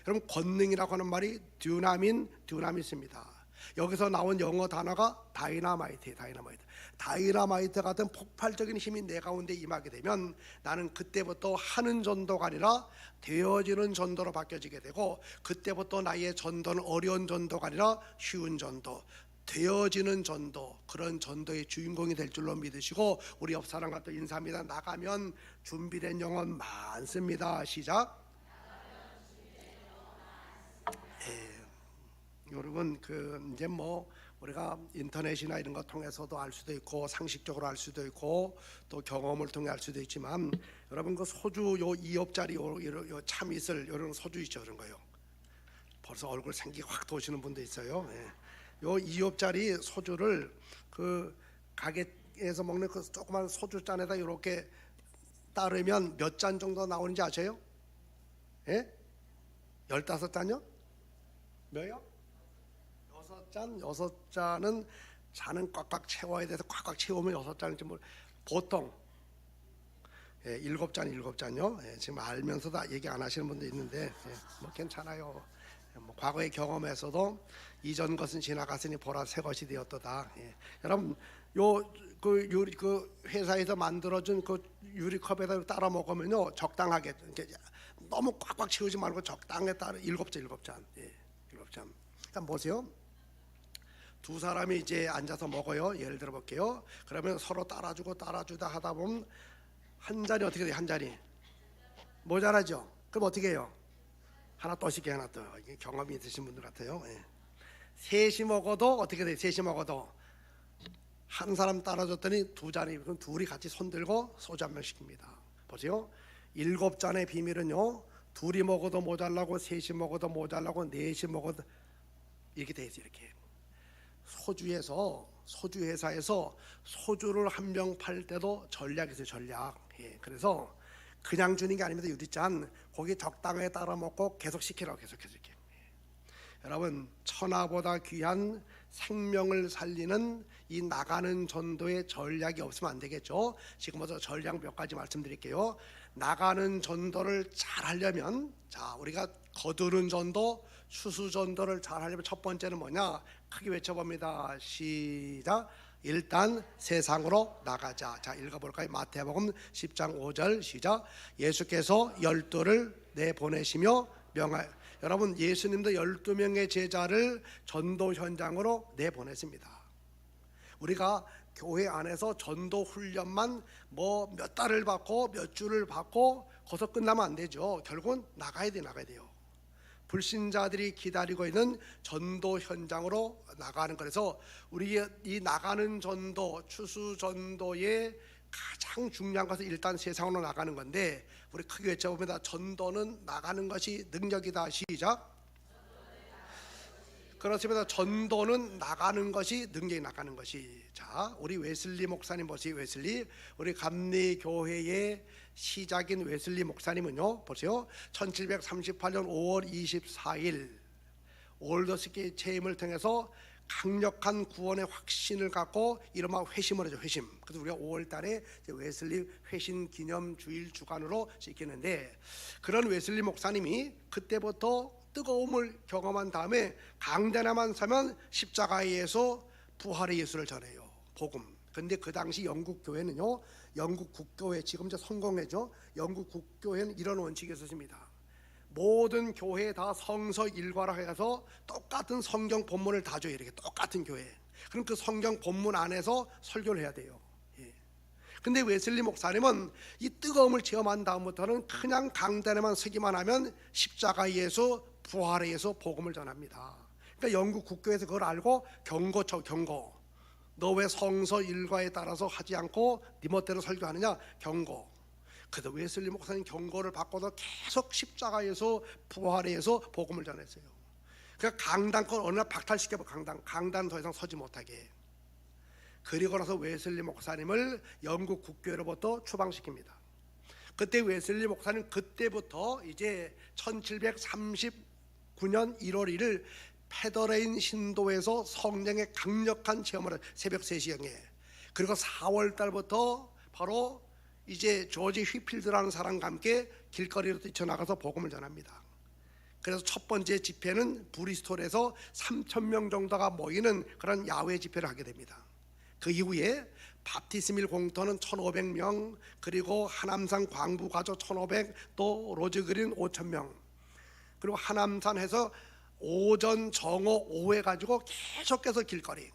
여러분, 권능이라고 하는 말이 듀나미스입니다. 여기서 나온 영어 단어가 다이너마이트. 다이너마이트 같은 폭발적인 힘이 내 가운데 임하게 되면 나는 그때부터 하는 전도가 아니라 되어지는 전도로 바뀌어지게 되고, 그때부터 나의 전도는 어려운 전도가 아니라 쉬운 전도, 되어지는 전도, 그런 전도의 주인공이 될 줄로 믿으시고, 우리 옆 사람과 또 인사합니다. 나가면 준비된 영혼 많습니다. 시작. 여러분, 이제 뭐 우리가 인터넷이나 이런 거 통해서도 알 수도 있고 상식적으로 알 수도 있고 또 경험을 통해 알 수도 있지만, 여러분 그 소주 요 2엽짜리 요 참이슬 이런 소주 있죠, 그런 거요. 벌써 얼굴 생기 확 도시는 분도 있어요. 요 2엽짜리 소주를 그 가게에서 먹는 그 조그만 소주 잔에다 이렇게 따르면 몇 잔 정도 나오는지 아세요? 15잔요? 몇요? 6잔은 잔은 꽉꽉 채워야 돼서 꽉꽉 채우면 6잔인지 뭐 보통 7잔요. 지금 알면서도 얘기 안 하시는 분도 있는데 뭐 괜찮아요. 뭐 과거의 경험에서도 이전 것은 지나갔으니 보라 새 것이 되었도다. 여러분, 그 회사에서 만들어준 그 유리컵에다 따라 먹으면요 적당하게, 너무 꽉꽉 채우지 말고 적당하게 따라 7잔. 일단 보세요. 두 사람이 이제 앉아서 먹어요. 예를 들어 볼게요. 그러면 서로 따라주다 하다 보면 한 잔이 어떻게 돼요? 한 잔이 모자라죠. 그럼 어떻게 해요? 하나 더 시켜, 하나 더. 이게 경험이 있으신 분들 같아요. 예. 셋이 먹어도 어떻게 돼요? 셋이 먹어도 한 사람 따라줬더니 두 잔이, 그럼 둘이 같이 손들고 소주 한 병 시킵니다. 보세요. 7잔의 비밀은요, 둘이 먹어도 모자라고, 셋이 먹어도 모자라고, 넷이 먹어도 이렇게 돼 있어요. 이렇게 소주 회사에서 소주를 한 병 팔 때도 전략이 있어요. 전략. 예. 그래서 그냥 주는 게 아닙니다. 유리잔 거기 적당하게 따라 먹고 계속 시키라고, 계속해서 이렇게. 여러분, 천하보다 귀한 생명을 살리는 이 나가는 전도의 전략이 없으면 안 되겠죠. 지금부터 전략 몇 가지 말씀드릴게요. 나가는 전도를 잘 하려면, 자, 우리가 거두는 전도, 추수 전도를 잘 하려면 첫 번째는 뭐냐? 크게 외쳐봅니다. 시작. 일단 세상으로 나가자. 자, 읽어볼까요? 마태복음 10장 5절 시작. 예수께서 12를 내보내시며 명하여. 여러분, 예수님도 12명의 제자를 전도 현장으로 내보냈습니다. 우리가 교회 안에서 전도 훈련만 뭐 몇 달을 받고 몇 주를 받고 거기서 끝나면 안 되죠. 결국은 나가야 돼요. 불신자들이 기다리고 있는 전도 현장으로 나가는. 그래서 우리 이 나가는 전도, 추수 전도의 가장 중요한 것은 일단 세상으로 나가는 건데, 우리 크게 외쳐봅니다. 전도는 나가는 것이 능력이다. 시작. 그렇습니다. 전도는 나가는 것이 능력이, 나가는 것이. 자, 우리 웨슬리 목사님 보세요. 웨슬리, 우리 감리교회의 시작인 웨슬리 목사님은요, 보세요. 1738년 5월 24일 올더스키 체험을 통해서 강력한 구원의 확신을 갖고 이른바 회심을 하죠. 회심. 그래서 우리가 5월 달에 웨슬리 회심 기념 주일 주간으로 지키는데, 그런 웨슬리 목사님이 그때부터 뜨거움을 경험한 다음에 강단에만 서면 십자가에서 부활의 예수를 전해요. 복음. 근데 그 당시 영국 교회는요, 영국 국교회, 지금 이제 성공회죠. 영국 국교회는 이런 원칙이 있었습니다. 모든 교회에 다 성서 일과라 해서 똑같은 성경 본문을 다 줘요. 이렇게 똑같은 교회. 그럼 그 성경 본문 안에서 설교를 해야 돼요. 예. 근데 웨슬리 목사님은 이 뜨거움을 체험한 다음부터는 그냥 강단에만 서기만 하면 십자가에서 부활에서 복음을 전합니다. 그러니까 영국 국교에서 그걸 알고 경고쳐, 경고. 너 왜 성서 일과에 따라서 하지 않고 네 멋대로 설교하느냐? 경고. 그래서 웨슬리 목사님 경고를 받고도 계속 십자가에서 부활에서 복음을 전했어요. 그러니까 강단권 어느 날 박탈시켜버, 강단 더 이상 서지 못하게. 그리고 나서 웨슬리 목사님을 영국 국교로부터 추방시킵니다. 그때 웨슬리 목사님 그때부터 이제 1739년 1월 1일 페더레인 신도에서 성령의 강력한 체험을 새벽 3시경에. 그리고 4월 달부터 바로 이제 조지 휘필드라는 사람과 함께 길거리로 뛰쳐나가서 복음을 전합니다. 그래서 첫 번째 집회는 브리스톨에서 3,000명 정도가 모이는 그런 야외 집회를 하게 됩니다. 그 이후에 밥티스밀 공터는 1,500명, 그리고 하남산 광부가족 1,500, 또 로즈그린 5,000명, 그리고 하남산에서 오전, 정오, 오후 해가지고 계속해서 길거리,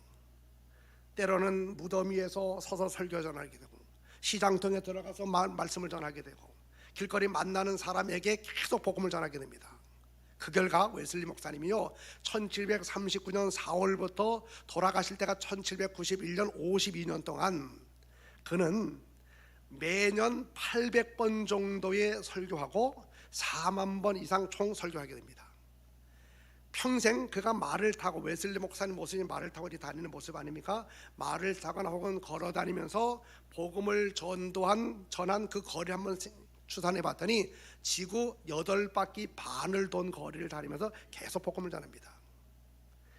때로는 무덤 위에서 서서 설교 전하게 되고, 시장통에 들어가서 말씀을 전하게 되고, 길거리 만나는 사람에게 계속 복음을 전하게 됩니다. 그 결과 웨슬리 목사님이요, 1739년 4월부터 돌아가실 때가 1791년 52년 동안 그는 매년 800번 정도의 설교하고 4만 번 이상 총 설교하게 됩니다. 평생 그가 말을 타고, 웨슬리 목사님 모습이 말을 타고 다니는 모습 아닙니까? 말을 타거나 혹은 걸어 다니면서 복음을 전한 그 거리 한번 추산해 봤더니 지구 8바퀴 반을 돈 거리를 다니면서 계속 복음을 전합니다.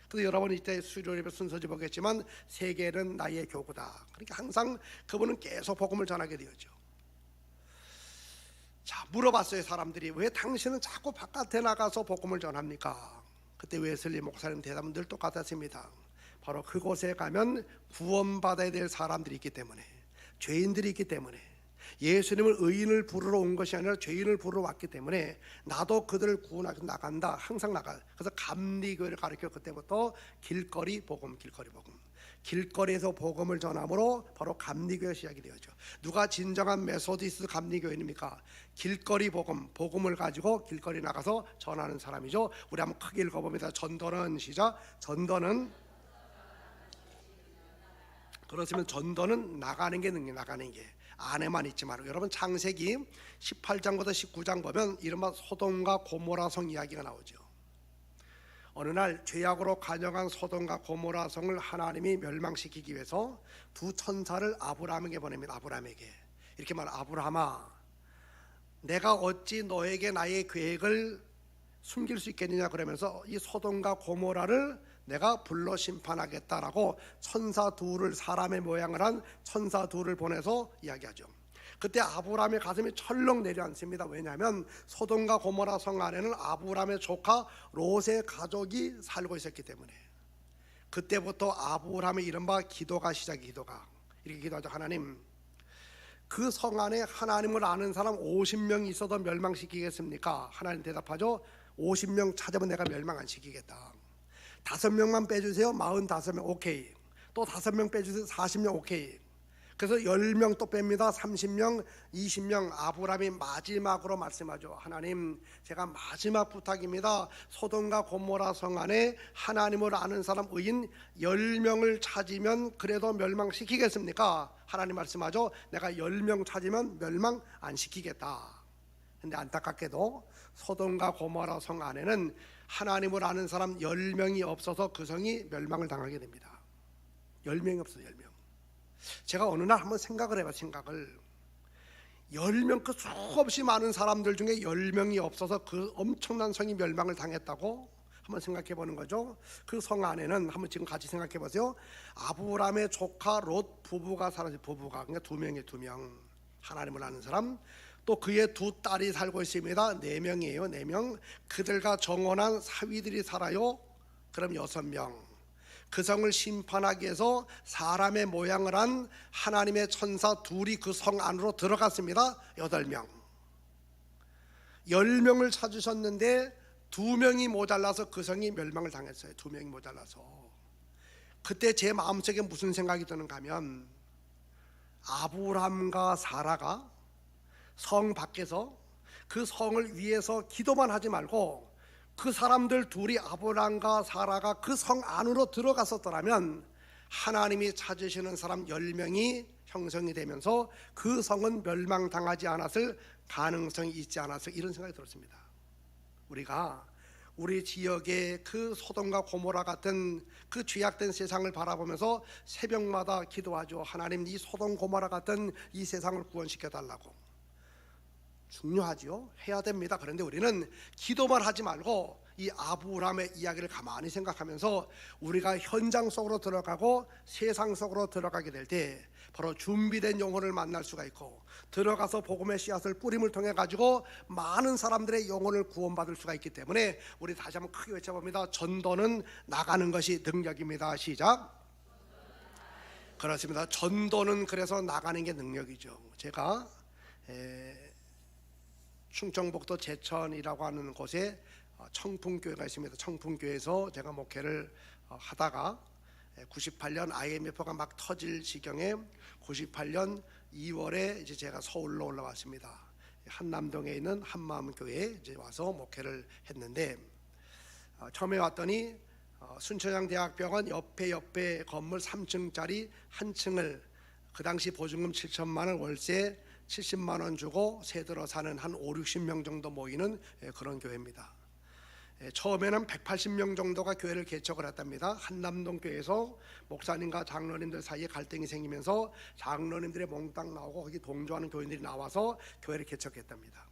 그래서 여러분 이때 수요일에 순서지 보겠지만 세계는 나의 교구다. 그러니까 항상 그분은 계속 복음을 전하게 되었죠. 자, 물어봤어요. 사람들이 왜 당신은 자꾸 바깥에 나가서 복음을 전합니까? 그때 웨슬리 목사님 대답은 늘 똑같았습니다. 바로 그곳에 가면 구원받아야 될 사람들이 있기 때문에, 죄인들이 있기 때문에, 예수님을 의인을 부르러 온 것이 아니라 죄인을 부르러 왔기 때문에 나도 그들을 구원하기 나간다. 항상 나가. 그래서 감리교회를 가르쳐 그때부터 길거리 복음, 길거리 복음. 길거리에서 복음을 전함으로 바로 감리교회 시작이 되었죠. 누가 진정한 메소디스트 감리교인입니까? 길거리 복음을 가지고 길거리 나가서 전하는 사람이죠. 우리 한번 크게 읽어봅니다. 전도는 시작. 전도는, 그렇으면 전도는 나가는 게 능력, 나가는 게 안에만 있지 말고. 여러분 창세기 18장부터 19장 보면 이른바 소돔과 고모라 성 이야기가 나오죠. 어느 날 죄악으로 간영한 소돔과 고모라 성을 하나님이 멸망시키기 위해서 두 천사를 아브라함에게 보냅니다. 아브라함에게 이렇게 말, 아브라함아, 내가 어찌 너에게 나의 계획을 숨길 수 있겠느냐 그러면서 이 소돔과 고모라를 내가 불러 심판하겠다라고 천사 둘을, 사람의 모양을 한 천사 둘을 보내서 이야기하죠. 그때 아브라함의 가슴이 철렁 내려앉습니다. 왜냐하면 소돔과 고모라 성 안에는 아브라함의 조카 롯의 가족이 살고 있었기 때문에. 그때부터 아브라함의 이른바 기도가 시작이, 기도가 이렇게 기도하죠. 하나님, 그 성 안에 하나님을 아는 사람 50명이 있어도 멸망시키겠습니까? 하나님 대답하죠. 50명 찾으면 내가 멸망 안 시키겠다. 5명만 빼주세요. 45명 오케이. 또 5명 빼주세요. 40명 오케이. 그래서 10명 또 뺍니다. 30명, 20명. 아브라함이 마지막으로 말씀하죠. 하나님, 제가 마지막 부탁입니다. 소돔과 고모라 성 안에 하나님을 아는 사람 의인 10명을 찾으면 그래도 멸망시키겠습니까? 하나님 말씀하죠. 내가 10명 찾으면 멸망 안 시키겠다. 근데 안타깝게도 소돔과 고모라 성 안에는 하나님을 아는 사람 10명이 없어서 그 성이 멸망을 당하게 됩니다. 10명이 없어요. 10명. 제가 어느 날 한번 생각을 해봐. 생각을 10명, 그 수없이 많은 사람들 중에 10명이 없어서 그 엄청난 성이 멸망을 당했다고 한번 생각해 보는 거죠. 그 성 안에는 한번 지금 같이 생각해 보세요. 아브라함의 조카 롯 부부가 살아요. 부부가, 그러니까 2명이에요. 2명. 하나님을 아는 사람. 또 그의 두 딸이 살고 있습니다. 4명이에요. 4명. 그들과 정혼한 사위들이 살아요. 그럼 6명. 그 성을 심판하기 위해서 사람의 모양을 한 하나님의 천사 둘이 그 성 안으로 들어갔습니다. 8명. 10명을 찾으셨는데 2명이 모자라서 그 성이 멸망을 당했어요. 2명이 모자라서. 그때 제 마음속에 무슨 생각이 드는가 하면, 아브람과 사라가 성 밖에서 그 성을 위해서 기도만 하지 말고 그 사람들 둘이, 아브람과 사라가 그 성 안으로 들어갔었더라면 하나님이 찾으시는 사람 10명이 형성이 되면서 그 성은 멸망당하지 않았을 가능성이 있지 않았을, 이런 생각이 들었습니다. 우리가 우리 지역의 그 소돔과 고모라 같은 그 죄악된 세상을 바라보면서 새벽마다 기도하죠. 하나님, 이 소돔 고모라 같은 이 세상을 구원시켜 달라고. 중요하죠. 해야 됩니다. 그런데 우리는 기도만 하지 말고 이 아브라함의 이야기를 가만히 생각하면서 우리가 현장 속으로 들어가고 세상 속으로 들어가게 될 때 바로 준비된 영혼을 만날 수가 있고, 들어가서 복음의 씨앗을 뿌림을 통해 가지고 많은 사람들의 영혼을 구원받을 수가 있기 때문에 우리 다시 한번 크게 외쳐봅니다. 전도는 나가는 것이 능력입니다. 시작. 그렇습니다. 전도는 그래서 나가는 게 능력이죠. 제가 충청북도 제천이라고 하는 곳에 청풍교회가 있습니다. 청풍교회에서 제가 목회를 하다가 98년 IMF가 막 터질 지경에 98년 2월에 이제 제가 서울로 올라왔습니다. 한남동에 있는 한마음교회에 이제 와서 목회를 했는데, 처음에 왔더니 순천향대학병원 옆에 건물 3층짜리 한 층을 그 당시 보증금 7천만 원, 월세 70만 원 주고 새 들어 사는 한 5, 60명 정도 모이는 그런 교회입니다. 처음에는 180명 정도가 교회를 개척을 했답니다. 한남동 교회에서 목사님과 장로님들 사이에 갈등이 생기면서 장로님들의 몽땅 나오고 거기 동조하는 교인들이 나와서 교회를 개척했답니다.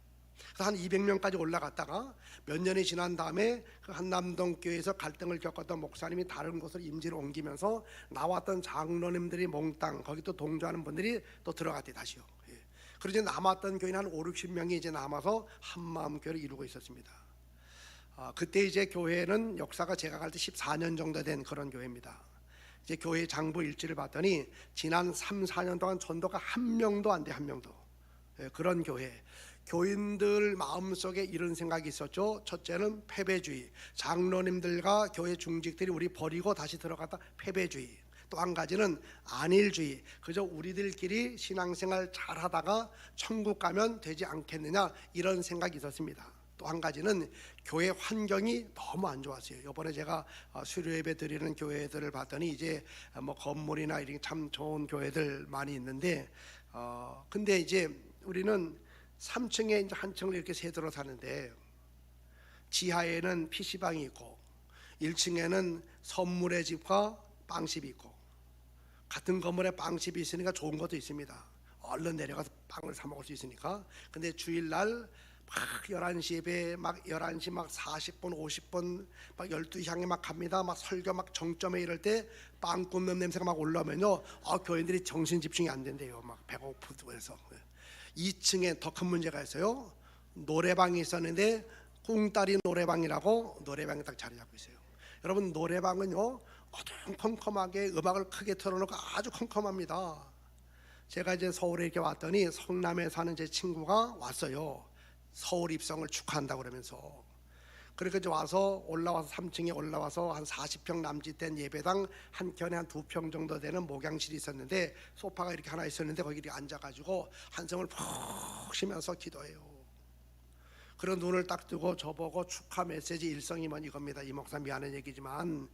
그래서 한 200명까지 올라갔다가 몇 년이 지난 다음에 그 한남동 교회에서 갈등을 겪었던 목사님이 다른 곳으로 임지를 옮기면서 나왔던 장로님들이 몽땅 거기 또 동조하는 분들이 또 들어갔대 다시요. 그래서 남았던 교인 한 5, 60명이 이제 남아서 한마음 교회를 이루고 있었습니다. 그때 이제 교회는 역사가 제가 갈 때 14년 정도 된 그런 교회입니다. 이제 교회 장부 일지를 봤더니 지난 3, 4년 동안 전도가 한 명도 안 돼, 한 명도. 그런 교회. 교인들 마음속에 이런 생각이 있었죠. 첫째는 패배주의. 장로님들과 교회 중직들이 우리 버리고 다시 들어갔다 패배주의. 또 한 가지는 안일주의, 그저 우리들끼리 신앙생활 잘하다가 천국 가면 되지 않겠느냐 이런 생각이 있었습니다. 또 한 가지는 교회 환경이 너무 안 좋았어요. 이번에 제가 수료예배 드리는 교회들을 봤더니 이제 뭐 건물이나 이런 참 좋은 교회들 많이 있는데 근데 이제 우리는 3층에 이제 한 층을 이렇게 세들어 사는데 지하에는 PC방이 있고 1층에는 선물의 집과 빵집이 있고 같은 건물에 빵집이 있으니까 좋은 것도 있습니다. 얼른 내려가서 빵을 사 먹을 수 있으니까. 근데 주일날 막 11시 예배 막 11시 막 40분 50분 막 12시 향해 막 갑니다. 막 설교 막 정점에 이럴 때 빵 굽는 냄새가 막 올라오면요 교인들이 정신 집중이 안 된대요. 막 배고프고 해서. 2층에 더 큰 문제가 있어요. 노래방이 있었는데 꿍따리 노래방이라고 노래방에 딱 자리 잡고 있어요. 여러분 노래방은요 어두컴컴하게 음악을 크게 틀어놓고 아주 컴컴합니다. 제가 이제 서울에 이렇게 왔더니 성남에 사는 제 친구가 왔어요. 서울 입성을 축하한다고 그러면서. 그러니까 이제 와서 올라와서 3층에 올라와서 한 40평 남짓된 예배당 한 켠에 한 2평 정도 되는 목양실이 있었는데 소파가 이렇게 하나 있었는데 거기 이렇게 앉아가지고 한성을 푹 쉬면서 기도해요. 그런 눈을 딱 뜨고 저보고 축하 메시지 일성이면 이겁니다. 이 목사 미안한 얘기지만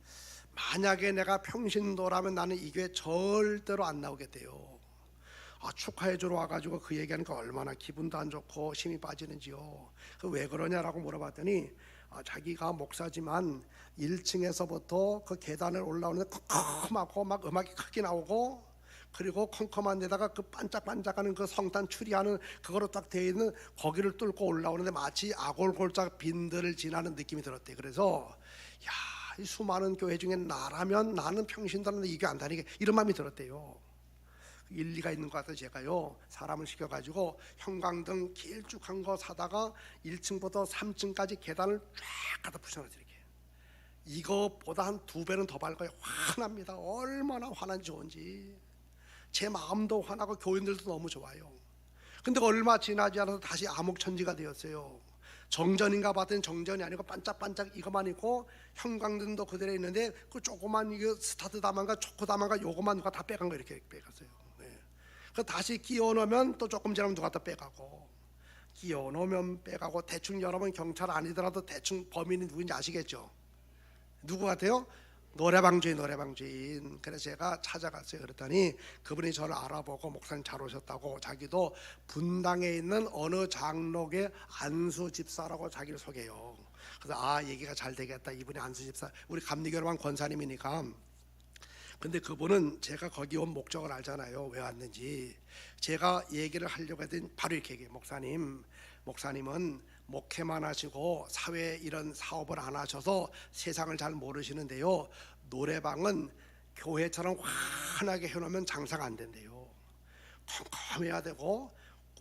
만약에 내가 평신도라면 나는 이 교회 절대로 안 나오겠대요. 축하해 주러 와가지고 그 얘기하니까 얼마나 기분도 안 좋고 힘이 빠지는지요. 왜 그러냐라고 물어봤더니 자기가 목사지만 1층에서부터 그 계단을 올라오는데 컴컴하고 막 음악이 크게 나오고 그리고 컴컴한 데다가 그 반짝반짝하는 그 성탄 추리하는 그거로 딱 되어 있는 거기를 뚫고 올라오는데 마치 아골골짝 빈들을 지나는 느낌이 들었대. 그래서 이 수많은 교회 중에 나라면 나는 평신도라는 이 교회 안 다니게 이런 마음이 들었대요. 일리가 있는 것 같아서 제가요 사람을 시켜가지고 형광등 길쭉한 거 사다가 1층부터 3층까지 계단을 쫙 갖다 부셔놓을게. 이거보다 한 2배는 더 밝아요. 환합니다. 얼마나 환한지 좋은지. 제 마음도 환하고 교인들도 너무 좋아요. 근데 얼마 지나지 않아서 다시 암흑천지가 되었어요. 정전인가 봤더니 정전이 아니고 반짝반짝 이것만 있고 형광등도 그대로 있는데 그 조그만 이거 스타트 다만가 초코 다만가 요거만 누가 다 빼간 거 이렇게 빼갔어요. 그 다시 끼워 놓으면 또 조금 지나면 누가 또 빼가고 끼워 놓으면 빼가고 대충 여러분 경찰 아니더라도 대충 범인이 누군지 아시겠죠? 누구 같아요? 노래방 주인. 그래서 제가 찾아갔어요. 그랬더니 그분이 저를 알아보고 목사님 잘 오셨다고 자기도 분당에 있는 어느 장로의 안수 집사라고 자기를 소개해요. 그래서 얘기가 잘 되겠다. 이분이 안수 집사 우리 감리교회만 권사님이니까. 근데 그분은 제가 거기 온 목적을 알잖아요. 왜 왔는지. 제가 얘기를 하려고 했더니 바로 이렇게 얘기해요. 목사님은 목회만 하시고 사회 이런 사업을 안 하셔서 세상을 잘 모르시는데요. 노래방은 교회처럼 환하게 해놓으면 장사가 안 된대요. 컴컴해야 되고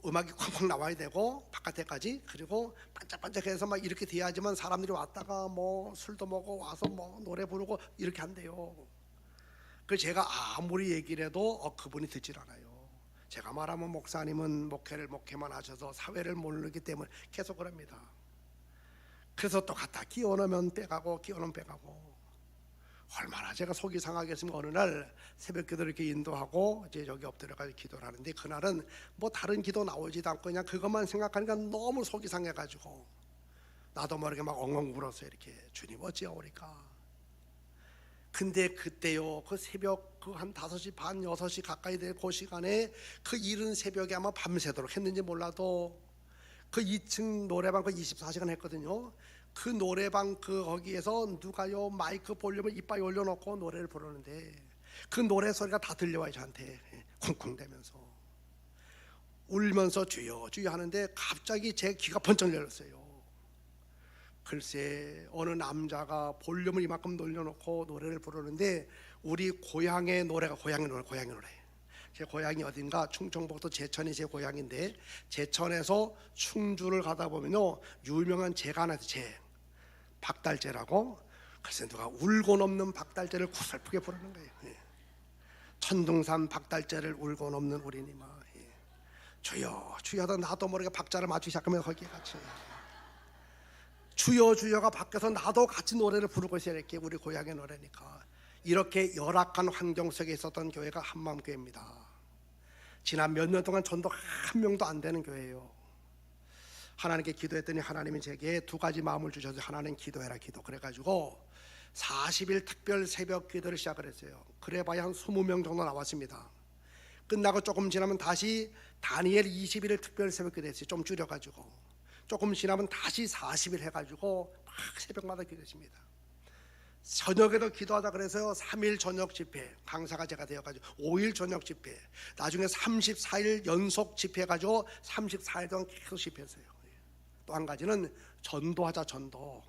음악이 쾅쾅 나와야 되고 바깥에까지 그리고 반짝반짝해서 막 이렇게 돼야지만 사람들이 왔다가 뭐 술도 먹고 와서 뭐 노래 부르고 이렇게 한대요. 그래서 제가 아무리 얘기를 해도 그분이 듣질 않아요. 제가 말하면 목사님은 목회만 하셔서 사회를 모르기 때문에 계속 그럽니다. 그래서 또 갖다 끼워놓으면 빼가고 끼워놓으면 빼가고 얼마나 제가 속이 상하겠으면 어느 날 새벽 기도를 이렇게 인도하고 이제 여기 엎드려가지고 기도를 하는데 그날은 뭐 다른 기도 나오지도 않고 그냥 그것만 생각하니까 너무 속이 상해가지고 나도 모르게 막 엉엉 울었어요. 이렇게 주님 어찌 오리까. 근데 그때요 그 새벽 그 한 5시 반 6시 가까이 될 그 시간에 그 이른 새벽에 아마 밤새도록 했는지 몰라도 그 2층 노래방 그 24시간 했거든요. 그 노래방 그 거기에서 누가요 마이크 볼륨을 이빨에 올려놓고 노래를 부르는데 그 노래 소리가 다 들려와요. 저한테 쿵쿵대면서 울면서 주여 주여 하는데 갑자기 제 귀가 번쩍 열렸어요. 글쎄 어느 남자가 볼륨을 이만큼 놀려놓고 노래를 부르는데 우리 고향의 노래가 고향의 노래. 제 고향이 어딘가 충청북도 제천이 제 고향인데 제천에서 충주를 가다 보면요 유명한 제가 하나 있어요. 박달재라고. 글쎄 누가 울고 넘는 박달재를 구슬프게 부르는 거예요. 천둥산 박달재를 울고 넘는 우리니마. 주여 주여도 나도 모르게 박자를 맞추기 시작하면 거기에 같이 주여 주여가 밖에서 나도 같이 노래를 부르고 있어요. 이렇게 우리 고향의 노래니까 이렇게 열악한 환경 속에 있었던 교회가 한마음교회입니다. 지난 몇 년 동안 전도 한 명도 안 되는 교회예요. 하나님께 기도했더니 하나님이 제게 두 가지 마음을 주셔서, 하나는 기도해라 기도. 그래가지고 40일 특별 새벽 기도를 시작을 했어요. 그래봐야 한 20명 정도 나왔습니다. 끝나고 조금 지나면 다시 다니엘 21일 특별 새벽 기도 했어요. 좀 줄여가지고. 조금 지나면 다시 40일 해가지고 막 새벽마다 기도했습니다. 저녁에도 기도하다 그래서요, 3일 저녁 집회, 강사가 제가 되어가지고 5일 저녁 집회, 나중에 34일 연속 집회 해가지고 34일 동안 계속 집회했어요. 또 한 가지는 전도하자, 전도.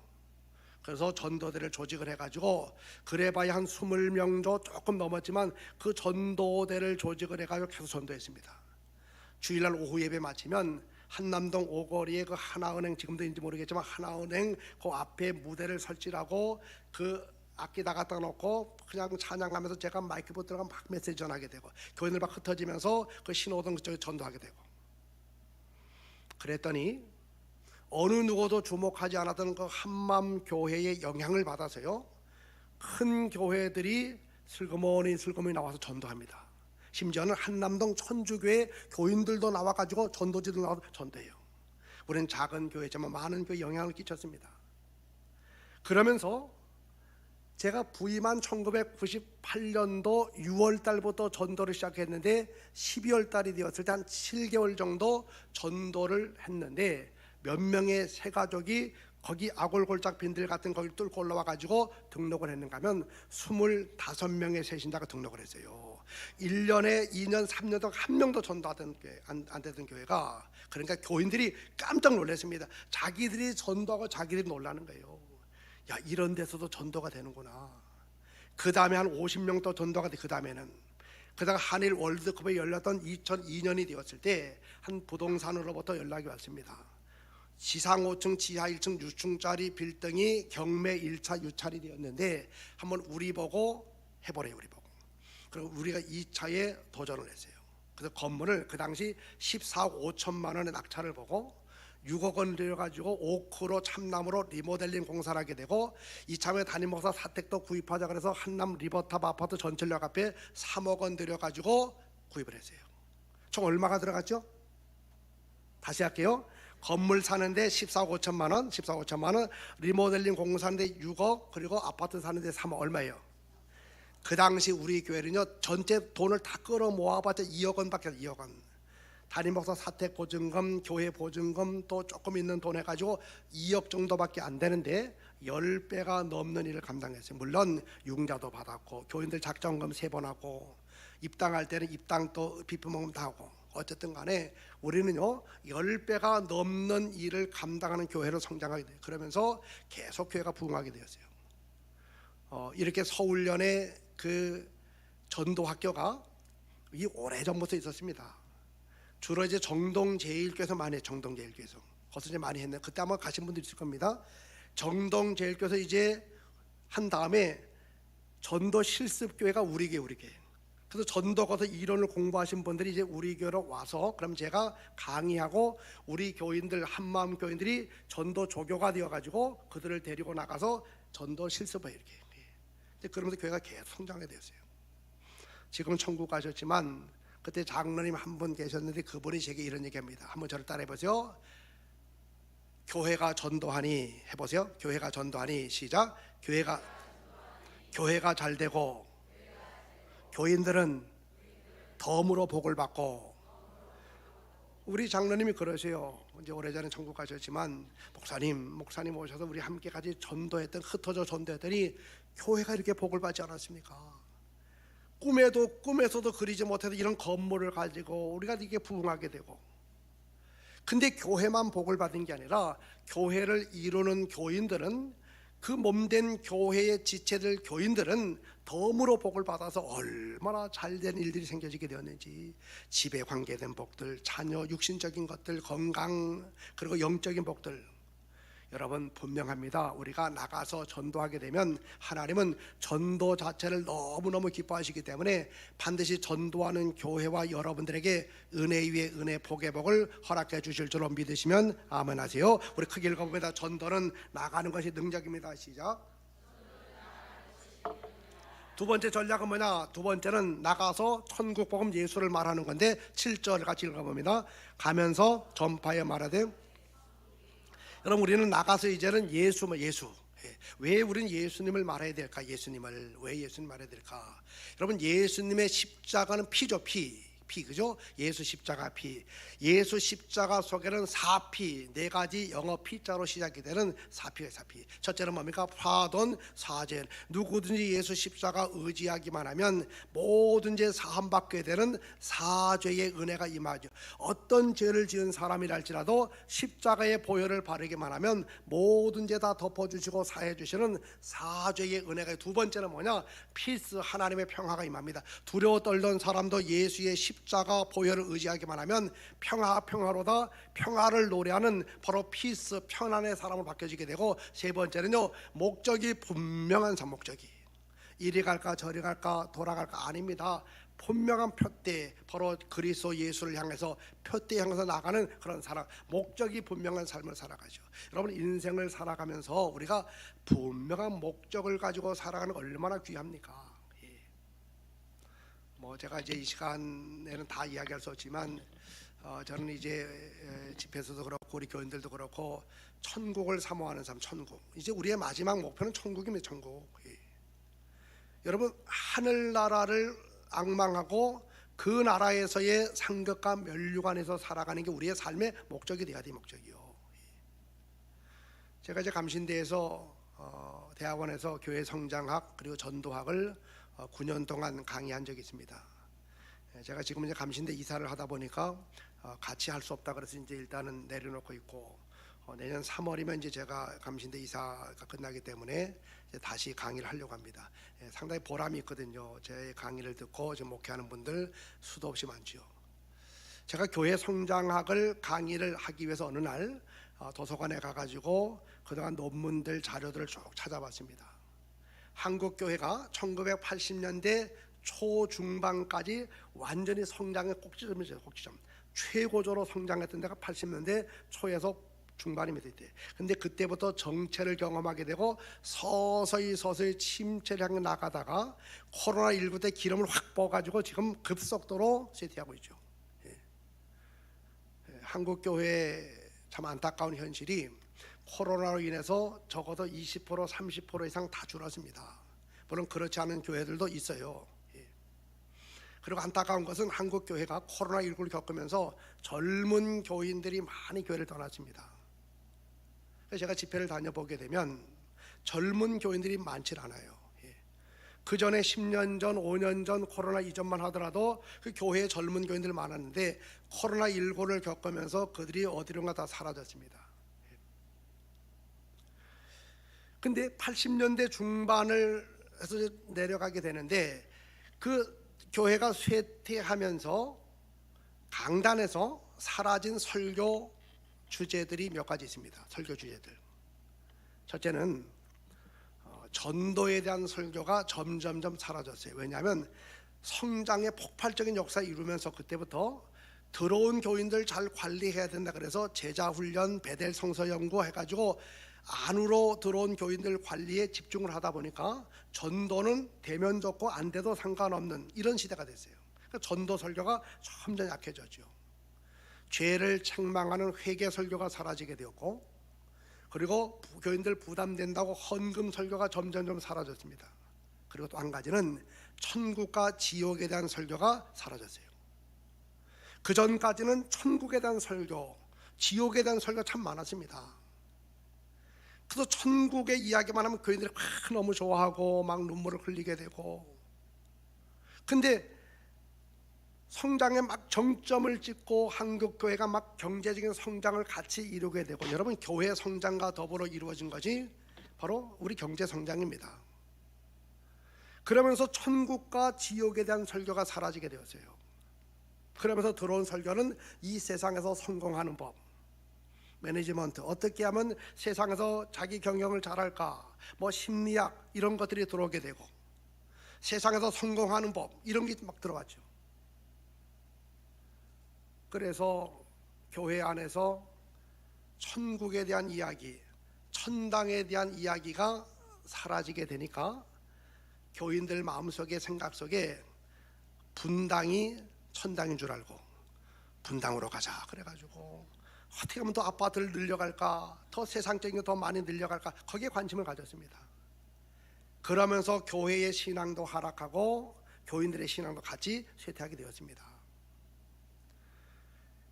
그래서 전도대를 조직을 해가지고, 그래봐야 한 20명도 조금 넘었지만 그 전도대를 조직을 해가지고 계속 전도했습니다. 주일날 오후 예배 마치면 한남동 오거리에 그 하나은행, 지금도 인지 모르겠지만 하나은행 그 앞에 무대를 설치하고 그 악기 다 갖다 놓고 그냥 찬양하면서 제가 마이크 붙들어가 막 메시지 전하게 되고, 교인들 막 흩어지면서 그 신호등 그쪽에 전도하게 되고. 그랬더니 어느 누구도 주목하지 않았던 그 한맘교회의 영향을 받아서요, 큰 교회들이 슬그머니 나와서 전도합니다. 심지어는 한남동 천주교회 교인들도 나와가지고 전도지도 나와서 전도해요. 우리는 작은 교회지만 많은 교회에 영향을 끼쳤습니다. 그러면서 제가 부임한 1998년도 6월 달부터 전도를 시작했는데, 12월 달이 되었을 때 한 7개월 정도 전도를 했는데, 몇 명의 새 가족이 거기 아골골짝 빈들 같은 거기를 뚫고 올라와 가지고 등록을 했는가 하면 25명의 새 신자가 등록을 했어요. 1년에 2년 3년 동안 한 명도 전도하던 교회, 안 되던 교회가, 그러니까 교인들이 깜짝 놀랐습니다. 자기들이 전도하고 자기들이 놀라는 거예요. 야, 이런 데서도 전도가 되는구나. 그 다음에 한 50명 또 전도가 돼. 그 다음에는 그다가 한일 월드컵이 열렸던 2002년이 되었을 때 한 부동산으로부터 연락이 왔습니다. 지상 5층 지하 1층 6층짜리 빌딩이 경매 1차 유찰이 되었는데 한번 우리 보고 해보래요. 우리 보고. 그리고 우리가 2차에 도전을 했어요. 그래서 건물을 그 당시 14억 5천만 원의 낙찰을 보고 6억 원 들여가지고 오크로 참나무로 리모델링 공사를 하게 되고, 이참에 담임 목사 사택도 구입하자 그래서 한남 리버탑 아파트 전철역 앞에 3억 원 들여가지고 구입을 했어요. 총 얼마가 들어갔죠? 다시 할게요. 건물 사는데 14억 5천만 원, 14억 5천만 원, 리모델링 공사하는데 6억, 그리고 아파트 사는데 3억. 얼마예요? 그 당시 우리 교회는요, 전체 돈을 다 끌어 모아봤자 2억 원밖에 안 돼요. 2억 원. 담임 목사 사택 보증금, 교회 보증금 또 조금 있는 돈 해가지고 2억 정도밖에 안 되는데 10배가 넘는 일을 감당했어요. 물론 융자도 받았고 교인들 작정금 3번 하고 입당할 때는 입당 또 비품모금 다 하고, 어쨌든 간에 우리는요 10배가 넘는 일을 감당하는 교회로 성장하게 돼요. 그러면서 계속 교회가 부흥하게 되었어요. 이렇게 서울연의 그 전도학교가 이 오래전부터 있었습니다. 주로 이제 정동제일교에서 많이 해요. 정동제일교에서 거기서 이제 많이 했는데, 그때 아마 가신 분들 있을 겁니다. 정동제일교에서 이제 한 다음에 전도 실습교회가 우리 교회. 그래서 전도 가서 이론을 공부하신 분들이 이제 우리 교회로 와서, 그럼 제가 강의하고 우리 교인들, 한마음 교인들이 전도 조교가 되어가지고 그들을 데리고 나가서 전도 실습을 이렇게. 그러면서 교회가 계속 성장하게 되었어요. 지금은 천국 가셨지만 그때 장로님 한 분 계셨는데 그분이 제게 이런 얘기합니다. 한번 저를 따라해 보세요. 교회가 전도하니, 해보세요. 교회가 전도하니, 시작. 교회가 잘 되고 교인들은 덤으로 복을 받고. 우리 장로님이 그러세요. 이제 오래전에 천국 가셨지만 목사님 오셔서 우리 함께 같이 전도했던, 흩어져 전도했더니 교회가 이렇게 복을 받지 않았습니까? 꿈에서도 그리지 못해도 이런 건물을 가지고 우리가 이게 부흥하게 되고. 근데 교회만 복을 받은 게 아니라 교회를 이루는 교인들은, 그 몸된 교회의 지체들 교인들은 덤으로 복을 받아서 얼마나 잘된 일들이 생겨지게 되었는지, 집에 관계된 복들, 자녀 육신적인 것들, 건강, 그리고 영적인 복들. 여러분 분명합니다. 우리가 나가서 전도하게 되면 하나님은 전도 자체를 너무너무 기뻐하시기 때문에 반드시 전도하는 교회와 여러분들에게 은혜 위에 은혜, 복의 복을 허락해 주실 줄로 믿으시면 아멘 하세요. 우리 크게 읽어봅니다. 전도는 나가는 것이 능력입니다. 시작. 두 번째 전략은 뭐냐? 두 번째는 나가서 천국 복음 예수를 말하는 건데 7절 같이 읽어봅니다. 가면서 전파해 말하되. 여러분, 우리는 나가서 이제는 예수. 왜 우리는 예수님을 말해야 될까? 예수님을 왜 예수님 말해야 될까? 여러분, 예수님의 십자가는 피죠. 피 그죠? 예수 십자가 피. 예수 십자가 속에는 4피, 4가지 영어 피자로 시작이 되는 4피예요. 4피. 첫째는 뭡니까? 파돈, 사죄. 누구든지 예수 십자가 의지하기만 하면 모든 죄 사함받게 되는 사죄의 은혜가 임하죠. 어떤 죄를 지은 사람이랄지라도 십자가의 보혈을 바르기만 하면 모든 죄 다 덮어주시고 사해 주시는 사죄의 은혜가. 두 번째는 뭐냐? 피스, 하나님의 평화가 임합니다. 두려워 떨던 사람도 예수의 십자가 보혈을 의지하기만 하면 평화로다 평화를 노래하는 바로 피스, 편안의 사람으로 바뀌어지게 되고, 세 번째는요, 목적이 분명한 삶. 목적이 이리 갈까 저리 갈까 돌아갈까 아닙니다. 분명한 표대, 바로 그리스도 예수를 향해서 표대 향해서 나가는 그런 사람, 목적이 분명한 삶을 살아가죠. 여러분, 인생을 살아가면서 우리가 분명한 목적을 가지고 살아가는 거 얼마나 귀합니까? 제가 이제 이 시간에는 다 이야기할 수 없지만 저는 이제 집회에서도 그렇고 우리 교인들도 그렇고 천국을 사모하는 삶, 천국. 이제 우리의 마지막 목표는 천국입니다. 천국. 여러분, 하늘나라를 앙망하고 그 나라에서의 상급과 면류관에서 살아가는 게 우리의 삶의 목적이 돼야 돼. 목적이요. 제가 이제 감신대에서 대학원에서 교회 성장학 그리고 전도학을 9년 동안 강의한 적이 있습니다. 제가 지금 이제 감신대 이사를 하다 보니까 같이 할 수 없다 그래서 이제 일단은 내려놓고 있고, 내년 3월이면 이제 제가 감신대 이사가 끝나기 때문에 이제 다시 강의를 하려고 합니다. 상당히 보람이 있거든요. 제 강의를 듣고 지금 목회하는 분들 수도 없이 많죠. 제가 교회 성장학을 강의를 하기 위해서 어느 날 도서관에 가가지고 그동안 논문들 자료들을 쭉 찾아봤습니다. 한국 교회가 1980년대 초중반까지 완전히 성장의 꼭지점이죠. 꼭지점. 최고조로 성장했던 데가 80년대 초에서 중반입니다. 이때. 근데 그때부터 정체를 경험하게 되고 서서히 침체를 향해 나가다가 코로나19 때 기름을 확 부어가지고 지금 급속도로 쇠퇴하고 있죠. 한국 교회 참 안타까운 현실이 코로나로 인해서 적어도 20% 30% 이상 다 줄었습니다. 물론 그렇지 않은 교회들도 있어요. 그리고 안타까운 것은 한국 교회가 코로나19를 겪으면서 젊은 교인들이 많이 교회를 떠났습니다. 그래서 제가 집회를 다녀보게 되면 젊은 교인들이 많지 않아요. 그 전에 10년 전, 5년 전 코로나 이전만 하더라도 그 교회에 젊은 교인들 많았는데 코로나19를 겪으면서 그들이 어디론가 다 사라졌습니다. 근데 80년대 중반을 해서 내려가게 되는데 그 교회가 쇠퇴하면서 강단에서 사라진 설교 주제들이 몇 가지 있습니다. 설교 주제들. 첫째는 전도에 대한 설교가 점점점 사라졌어요. 왜냐하면 성장의 폭발적인 역사를 이루면서 그때부터 들어온 교인들 잘 관리해야 된다 그래서 제자훈련, 베델 성서 연구 해가지고 안으로 들어온 교인들 관리에 집중을 하다 보니까 전도는 되면 좋고 안 돼도 상관없는 이런 시대가 됐어요. 그러니까 전도 설교가 점점 약해졌죠. 죄를 책망하는 회개 설교가 사라지게 되었고, 그리고 교인들 부담된다고 헌금 설교가 점점점 사라졌습니다. 그리고 또 한 가지는 천국과 지옥에 대한 설교가 사라졌어요. 그 전까지는 천국에 대한 설교, 지옥에 대한 설교가 참 많았습니다. 그래서 천국의 이야기만 하면 교인들이 막 너무 좋아하고 막 눈물을 흘리게 되고, 근데 성장에 막 정점을 찍고 한국 교회가 막 경제적인 성장을 같이 이루게 되고, 여러분, 교회 성장과 더불어 이루어진 것이 바로 우리 경제 성장입니다. 그러면서 천국과 지옥에 대한 설교가 사라지게 되었어요. 그러면서 들어온 설교는 이 세상에서 성공하는 법, 매니지먼트, 어떻게 하면 세상에서 자기 경영을 잘할까, 뭐 심리학 이런 것들이 들어오게 되고, 세상에서 성공하는 법 이런 게 막 들어왔죠. 그래서 교회 안에서 천국에 대한 이야기, 천당에 대한 이야기가 사라지게 되니까 교인들 마음속에 생각 속에 분당이 천당인 줄 알고 분당으로 가자 그래가지고 어떻게 하면 더 아파트를 늘려갈까, 더 세상적인 게 더 많이 늘려갈까, 거기에 관심을 가졌습니다. 그러면서 교회의 신앙도 하락하고 교인들의 신앙도 같이 쇠퇴하게 되었습니다.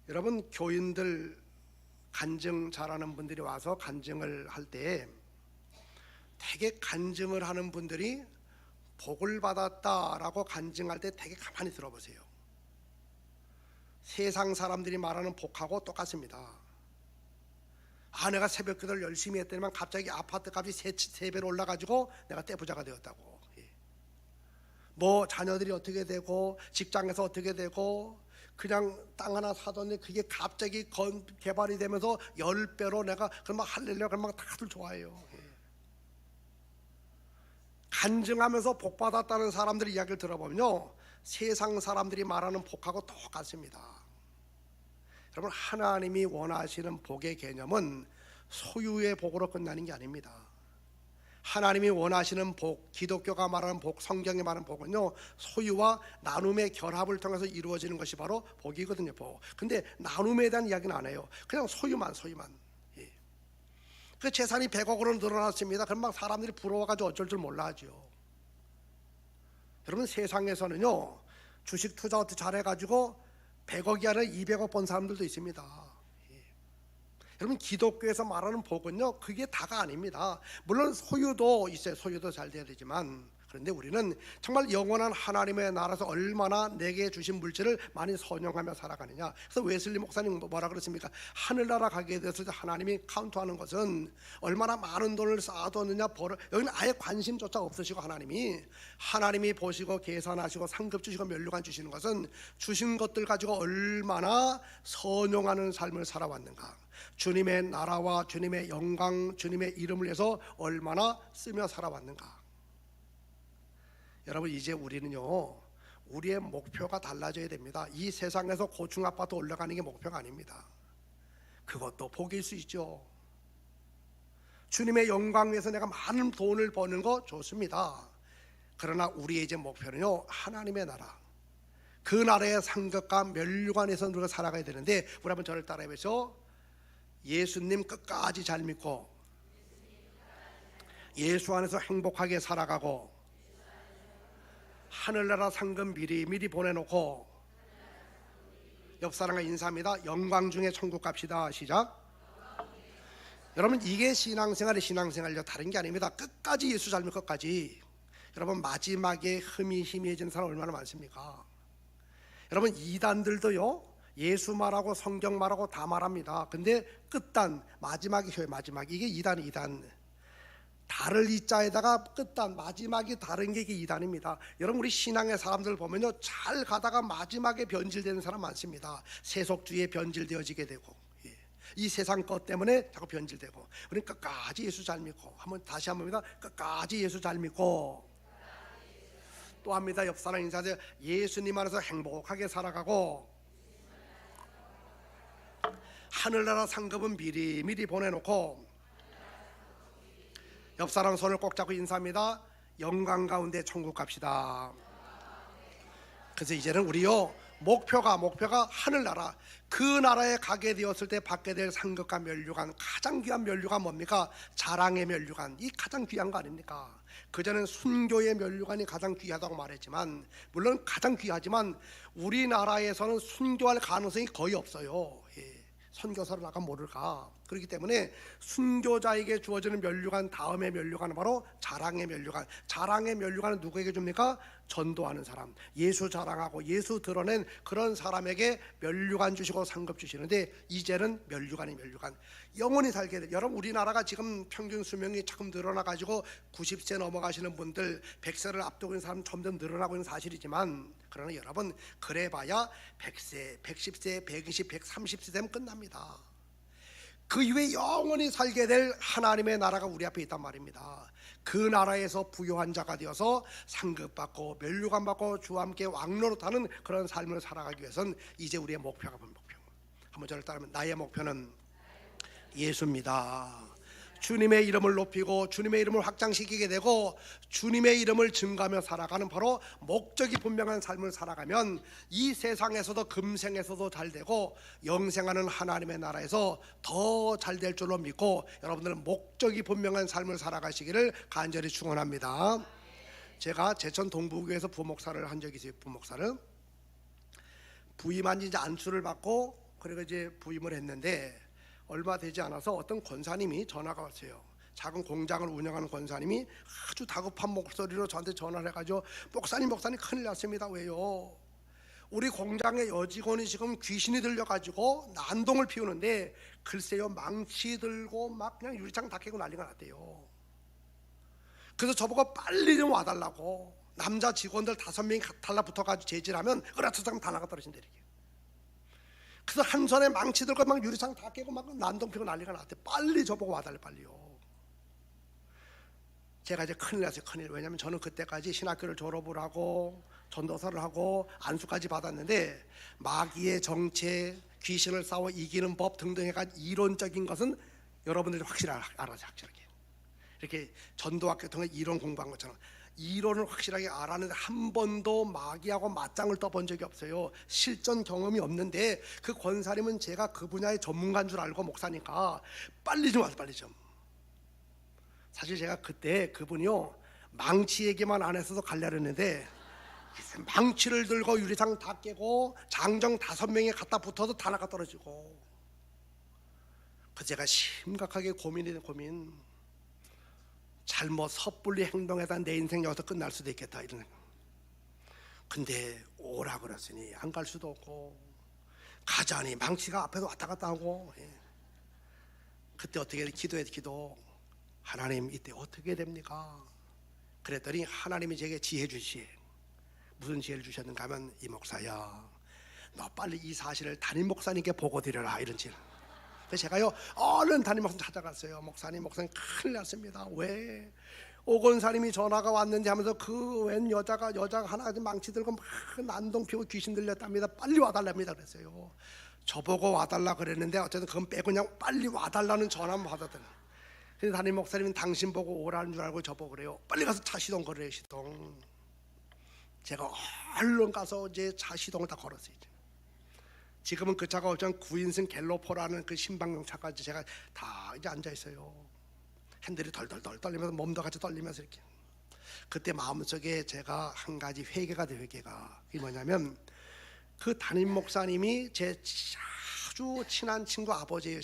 여러분, 교인들 간증 잘하는 분들이 와서 간증을 할 때 되게 간증을 하는 분들이 복을 받았다라고 간증할 때 되게 가만히 들어보세요. 세상 사람들이 말하는 복하고 똑같습니다. 내가 새벽 기도를 열심히 했더니만 갑자기 아파트 값이 세 배로 올라가지고 내가 떼부자가 되었다고. 뭐 자녀들이 어떻게 되고 직장에서 어떻게 되고 그냥 땅 하나 사더니 그게 갑자기 개발이 되면서 10배로 내가 그러면 할렐루야 그러면 다들 좋아해요. 간증하면서 복 받았다는 사람들의 이야기를 들어보면요, 세상 사람들이 말하는 복하고 똑같습니다. 여러분, 하나님이 원하시는 복의 개념은 소유의 복으로 끝나는 게 아닙니다. 하나님이 원하시는 복, 기독교가 말하는 복, 성경이 말하는 복은요, 소유와 나눔의 결합을 통해서 이루어지는 것이 바로 복이거든요. 복. 근데 나눔에 대한 이야기는 안 해요. 그냥 소유만. 그 재산이 100억으로 늘어났습니다. 그럼 막 사람들이 부러워가지고 어쩔 줄 몰라 하죠. 여러분, 세상에서는요, 주식 투자 어떻게 잘해가지고 100억이 아니라 200억 번 사람들도 있습니다. 여러분, 기독교에서 말하는 복은요, 그게 다가 아닙니다. 물론 소유도 있어요. 소유도 잘 돼야 되지만, 그런데 우리는 정말 영원한 하나님의 나라에서 얼마나 내게 주신 물질을 많이 선용하며 살아가느냐. 그래서 웨슬리 목사님 뭐라 그랬습니까? 하늘나라 가게 됐을 때 하나님이 카운트하는 것은 얼마나 많은 돈을 쌓아뒀느냐, 여기는 아예 관심조차 없으시고 하나님이 보시고 계산하시고 상급 주시고 면류관 주시는 것은 주신 것들 가지고 얼마나 선용하는 삶을 살아왔는가, 주님의 나라와 주님의 영광, 주님의 이름을 위해서 얼마나 쓰며 살아왔는가. 여러분, 이제 우리는요, 우리의 목표가 달라져야 됩니다. 이 세상에서 고층 아파트 올라가는 게 목표가 아닙니다. 그것도 복일 수 있죠. 주님의 영광 위해서 내가 많은 돈을 버는 거 좋습니다. 그러나 우리의 이제 목표는요, 하나님의 나라, 그 나라의 상급과 면류관에서 우리가 살아가야 되는데, 우리 한번 저를 따라해 보시죠. 예수님 끝까지 잘 믿고 예수 안에서 행복하게 살아가고 하늘나라 상금 미리 보내놓고 옆 사람과 인사합니다. 영광 중에 천국 갑시다. 시작. 여러분, 이게 신앙생활이요, 다른 게 아닙니다. 끝까지 예수 잘 믿고 끝까지. 여러분, 마지막에 희미해지는 사람 얼마나 많습니까? 여러분, 이단들도요, 예수 말하고 성경 말하고 다 말합니다. 근데 끝단 마지막이 이게 이단. 다를 이자에다가 끝단 마지막이 다른 게 이게 이단입니다. 여러분, 우리 신앙의 사람들 보면요, 잘 가다가 마지막에 변질되는 사람 많습니다. 세속주의에 변질되어지게 되고, 이 세상 것 때문에 자꾸 변질되고. 그러니까 끝까지 예수 잘 믿고, 다시 한번입니다. 끝까지 예수 잘 믿고. 또 합니다. 옆 사람 인사하세요. 예수님 안에서 행복하게 살아가고 하늘나라 상급은 미리 보내놓고 옆 사람 손을 꼭 잡고 인사합니다. 영광 가운데 천국 갑시다. 그래서 이제는 우리요, 목표가 하늘나라, 그 나라에 가게 되었을 때 받게 될 상급과 면류관, 가장 귀한 면류관 뭡니까? 자랑의 면류관. 이 가장 귀한 거 아닙니까? 그전엔 순교의 면류관이 가장 귀하다고 말했지만, 물론 가장 귀하지만 우리나라에서는 순교할 가능성이 거의 없어요. 선교사로 나가 모를까. 그렇기 때문에 순교자에게 주어지는 면류관, 다음의 면류관은 바로 자랑의 면류관. 자랑의 면류관은 누구에게 줍니까? 전도하는 사람, 예수 자랑하고 예수 드러낸 그런 사람에게 면류관 주시고 상급 주시는데, 이제는 면류관. 영원히 살게 돼. 여러분, 우리나라가 지금 평균 수명이 조금 늘어나가지고 90세 넘어가시는 분들, 100세를 앞두고 있는 사람 점점 늘어나고 있는 사실이지만, 그러나 여러분, 그래봐야 100세, 110세, 120, 130세 되면 끝납니다. 그 이후에 영원히 살게 될 하나님의 나라가 우리 앞에 있단 말입니다. 그 나라에서 부요한 자가 되어서 상급받고 면류관 받고 주와 함께 왕노릇하는 그런 삶을 살아가기 위해서는 이제 우리의 목표가 뭔 목표? 한번 저를 따르면, 나의 목표는 예수입니다. 주님의 이름을 높이고 주님의 이름을 확장시키게 되고 주님의 이름을 증거하며 살아가는 바로 목적이 분명한 삶을 살아가면 이 세상에서도 금생에서도 잘 되고 영생하는 하나님의 나라에서 더 잘 될 줄로 믿고 여러분들은 목적이 분명한 삶을 살아가시기를 간절히 축원합니다. 제가 제천 동부교회에서 부목사를 한 적이 있어요. 부목사를 부임한 지 이제 안수를 받고 그리고 이제 부임을 했는데 얼마 되지 않아서 어떤 권사님이 전화가 왔어요. 작은 공장을 운영하는 권사님이 아주 다급한 목소리로 저한테 전화를 해가지고 목사님 큰일 났습니다. 왜요? 우리 공장의 여직원이 지금 귀신이 들려가지고 난동을 피우는데 글쎄요 망치 들고 막 그냥 유리창 다 깨고 난리가 났대요. 그래서 저보고 빨리 좀 와달라고. 남자 직원들 5명이 달라붙어가지고 제지하면 으라차장 다 나가 떨어진대 이렇게. 그래서 한 손에 망치 들고 막 유리창 다 깨고 막 난동 피고 난리가 났대. 빨리 저보고 와달래 빨리요. 제가 이제 큰일 났어요. 큰일. 왜냐면 저는 그때까지 신학교를 졸업을 하고 전도사를 하고 안수까지 받았는데 마귀의 정체, 귀신을 싸워 이기는 법 등등 해가지고 이론적인 것은 여러분들이 확실히 알아서 확실하게 이렇게 전도학교 통해 이론 공부한 것처럼 이론을 확실하게 알았는데 한 번도 마귀하고 맞짱을 떠본 적이 없어요. 실전 경험이 없는데 그 권사님은 제가 그 분야의 전문가인 줄 알고 목사니까 빨리 좀 와서 빨리 좀. 사실 제가 그때 그분이요 망치 얘기만 안 했어도 갈려했는데 망치를 들고 유리창 다 깨고 장정 5명이 갖다 붙어도 다 나가 떨어지고. 그 제가 심각하게 고민. 잘못 섣불리 행동해서 내 인생 여기서 끝날 수도 있겠다 이런. 근데 오라 그랬으니 안 갈 수도 없고 가자니 망치가 앞에서 왔다 갔다 하고. 그때 어떻게 기도 하나님 이때 어떻게 됩니까? 그랬더니 하나님이 제게 지혜 주시. 무슨 지혜를 주셨는가 하면 이 목사야 너 빨리 이 사실을 담임 목사님께 보고 드려라 이런 지혜. 그래서 제가요 얼른 담임 목사님 찾아갔어요. 목사님 큰일 났습니다. 왜? 오건사님이 전화가 왔는데 하면서 그 웬 여자가 하나 망치 들고 막 난동 피우고 귀신 들렸답니다. 빨리 와달랍니다 그랬어요. 저보고 와달라 그랬는데 어쨌든 그건 빼고 그냥 빨리 와달라는 전화만 받았더니 그래서 담임 목사님은 당신 보고 오라는 줄 알고 저보고 그래요. 빨리 가서 차 시동 걸으래요. 시동. 제가 얼른 가서 이제 차 시동을 다 걸었어요. 지금은 그 차가 어쩐 9인승 갤로포라는 그 신방용 차까지 제가 다 이제 앉아 있어요. 핸들이 덜덜덜 떨리면서 몸도 같이 떨리면서 이렇게. 그때 마음속에 제가 한 가지 회개가 돼. 회개가 이게 뭐냐면 그 담임 목사님이 제 아주 친한 친구 아버지예요.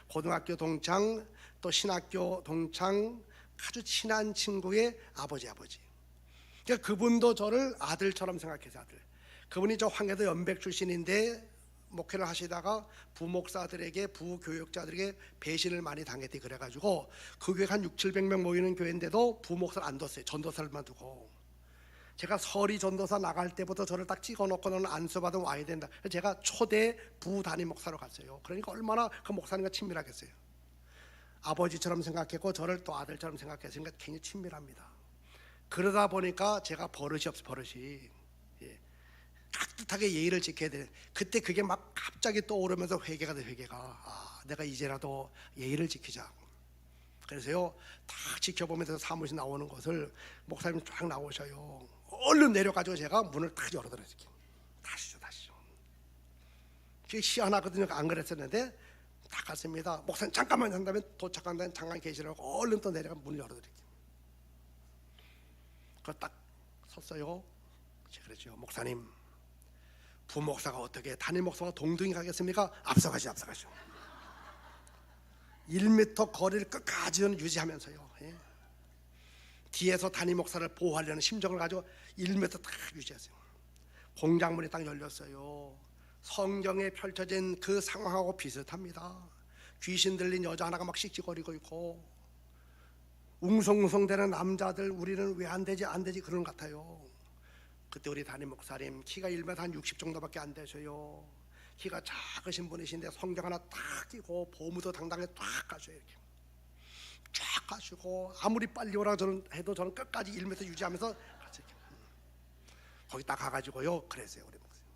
고등학교 동창 또 신학교 동창 아주 친한 친구의 아버지. 그러니까 그분도 저를 아들처럼 생각해서 아들. 그분이 저 황해도 연백 출신인데 목회를 하시다가 부목사들에게 부교역자들에게 배신을 많이 당했대. 그래가지고 그 교회 한 600~700명 모이는 교회인데도 부목사를 안 뒀어요. 전도사를만 두고. 제가 설이 전도사 나갈 때부터 저를 딱 찍어놓고 너는 안수받으면 와야 된다. 그래서 제가 초대 부담임 목사로 갔어요. 그러니까 얼마나 그 목사님과 친밀하겠어요. 아버지처럼 생각했고 저를 또 아들처럼 생각했으니까 굉장히 친밀합니다. 그러다 보니까 제가 버릇이 없어. 버릇이 깍듯하게 예의를 지켜야 돼. 그때 그게 막 갑자기 떠오르면서 회개가 돼. 회개가 내가 이제라도 예의를 지키자. 그래서요 다 지켜보면서 사무실 나오는 것을 목사님 쫙 나오셔요. 얼른 내려가지고 제가 문을 딱 열어드려요. 다시죠. 그게 희한하거든요. 안 그랬었는데 다 갔습니다. 목사님 잠깐만 한 다음에 도착한 다음에 잠깐 계시라고 얼른 또 내려가 문을 열어드릴게요. 그거 딱 섰어요. 제가 그랬죠. 목사님 부목사가 어떻게 담임 목사가 동등히 가겠습니까? 앞서가시오. 1m 거리를 끝까지 유지하면서요. 뒤에서 담임 목사를 보호하려는 심정을 가지고 1m 딱 유지하세요. 공장문이 딱 열렸어요. 성경에 펼쳐진 그 상황하고 비슷합니다. 귀신 들린 여자 하나가 막 씩씩거리고 있고 웅성웅성대는 남자들 우리는 왜 안 되지 그런 것 같아요. 그때 우리 담임 목사님 키가 1m 한 60 정도밖에 안 되셔요. 키가 작으신 분이신데 성경 하나 딱 끼고 보무도 당당히 딱 가셔요. 이렇게 쫙 가시고 아무리 빨리 오라 해도 저는 끝까지 1m 유지하면서 갔어요. 거기 딱 가가지고요 그랬어요. 우리 목사님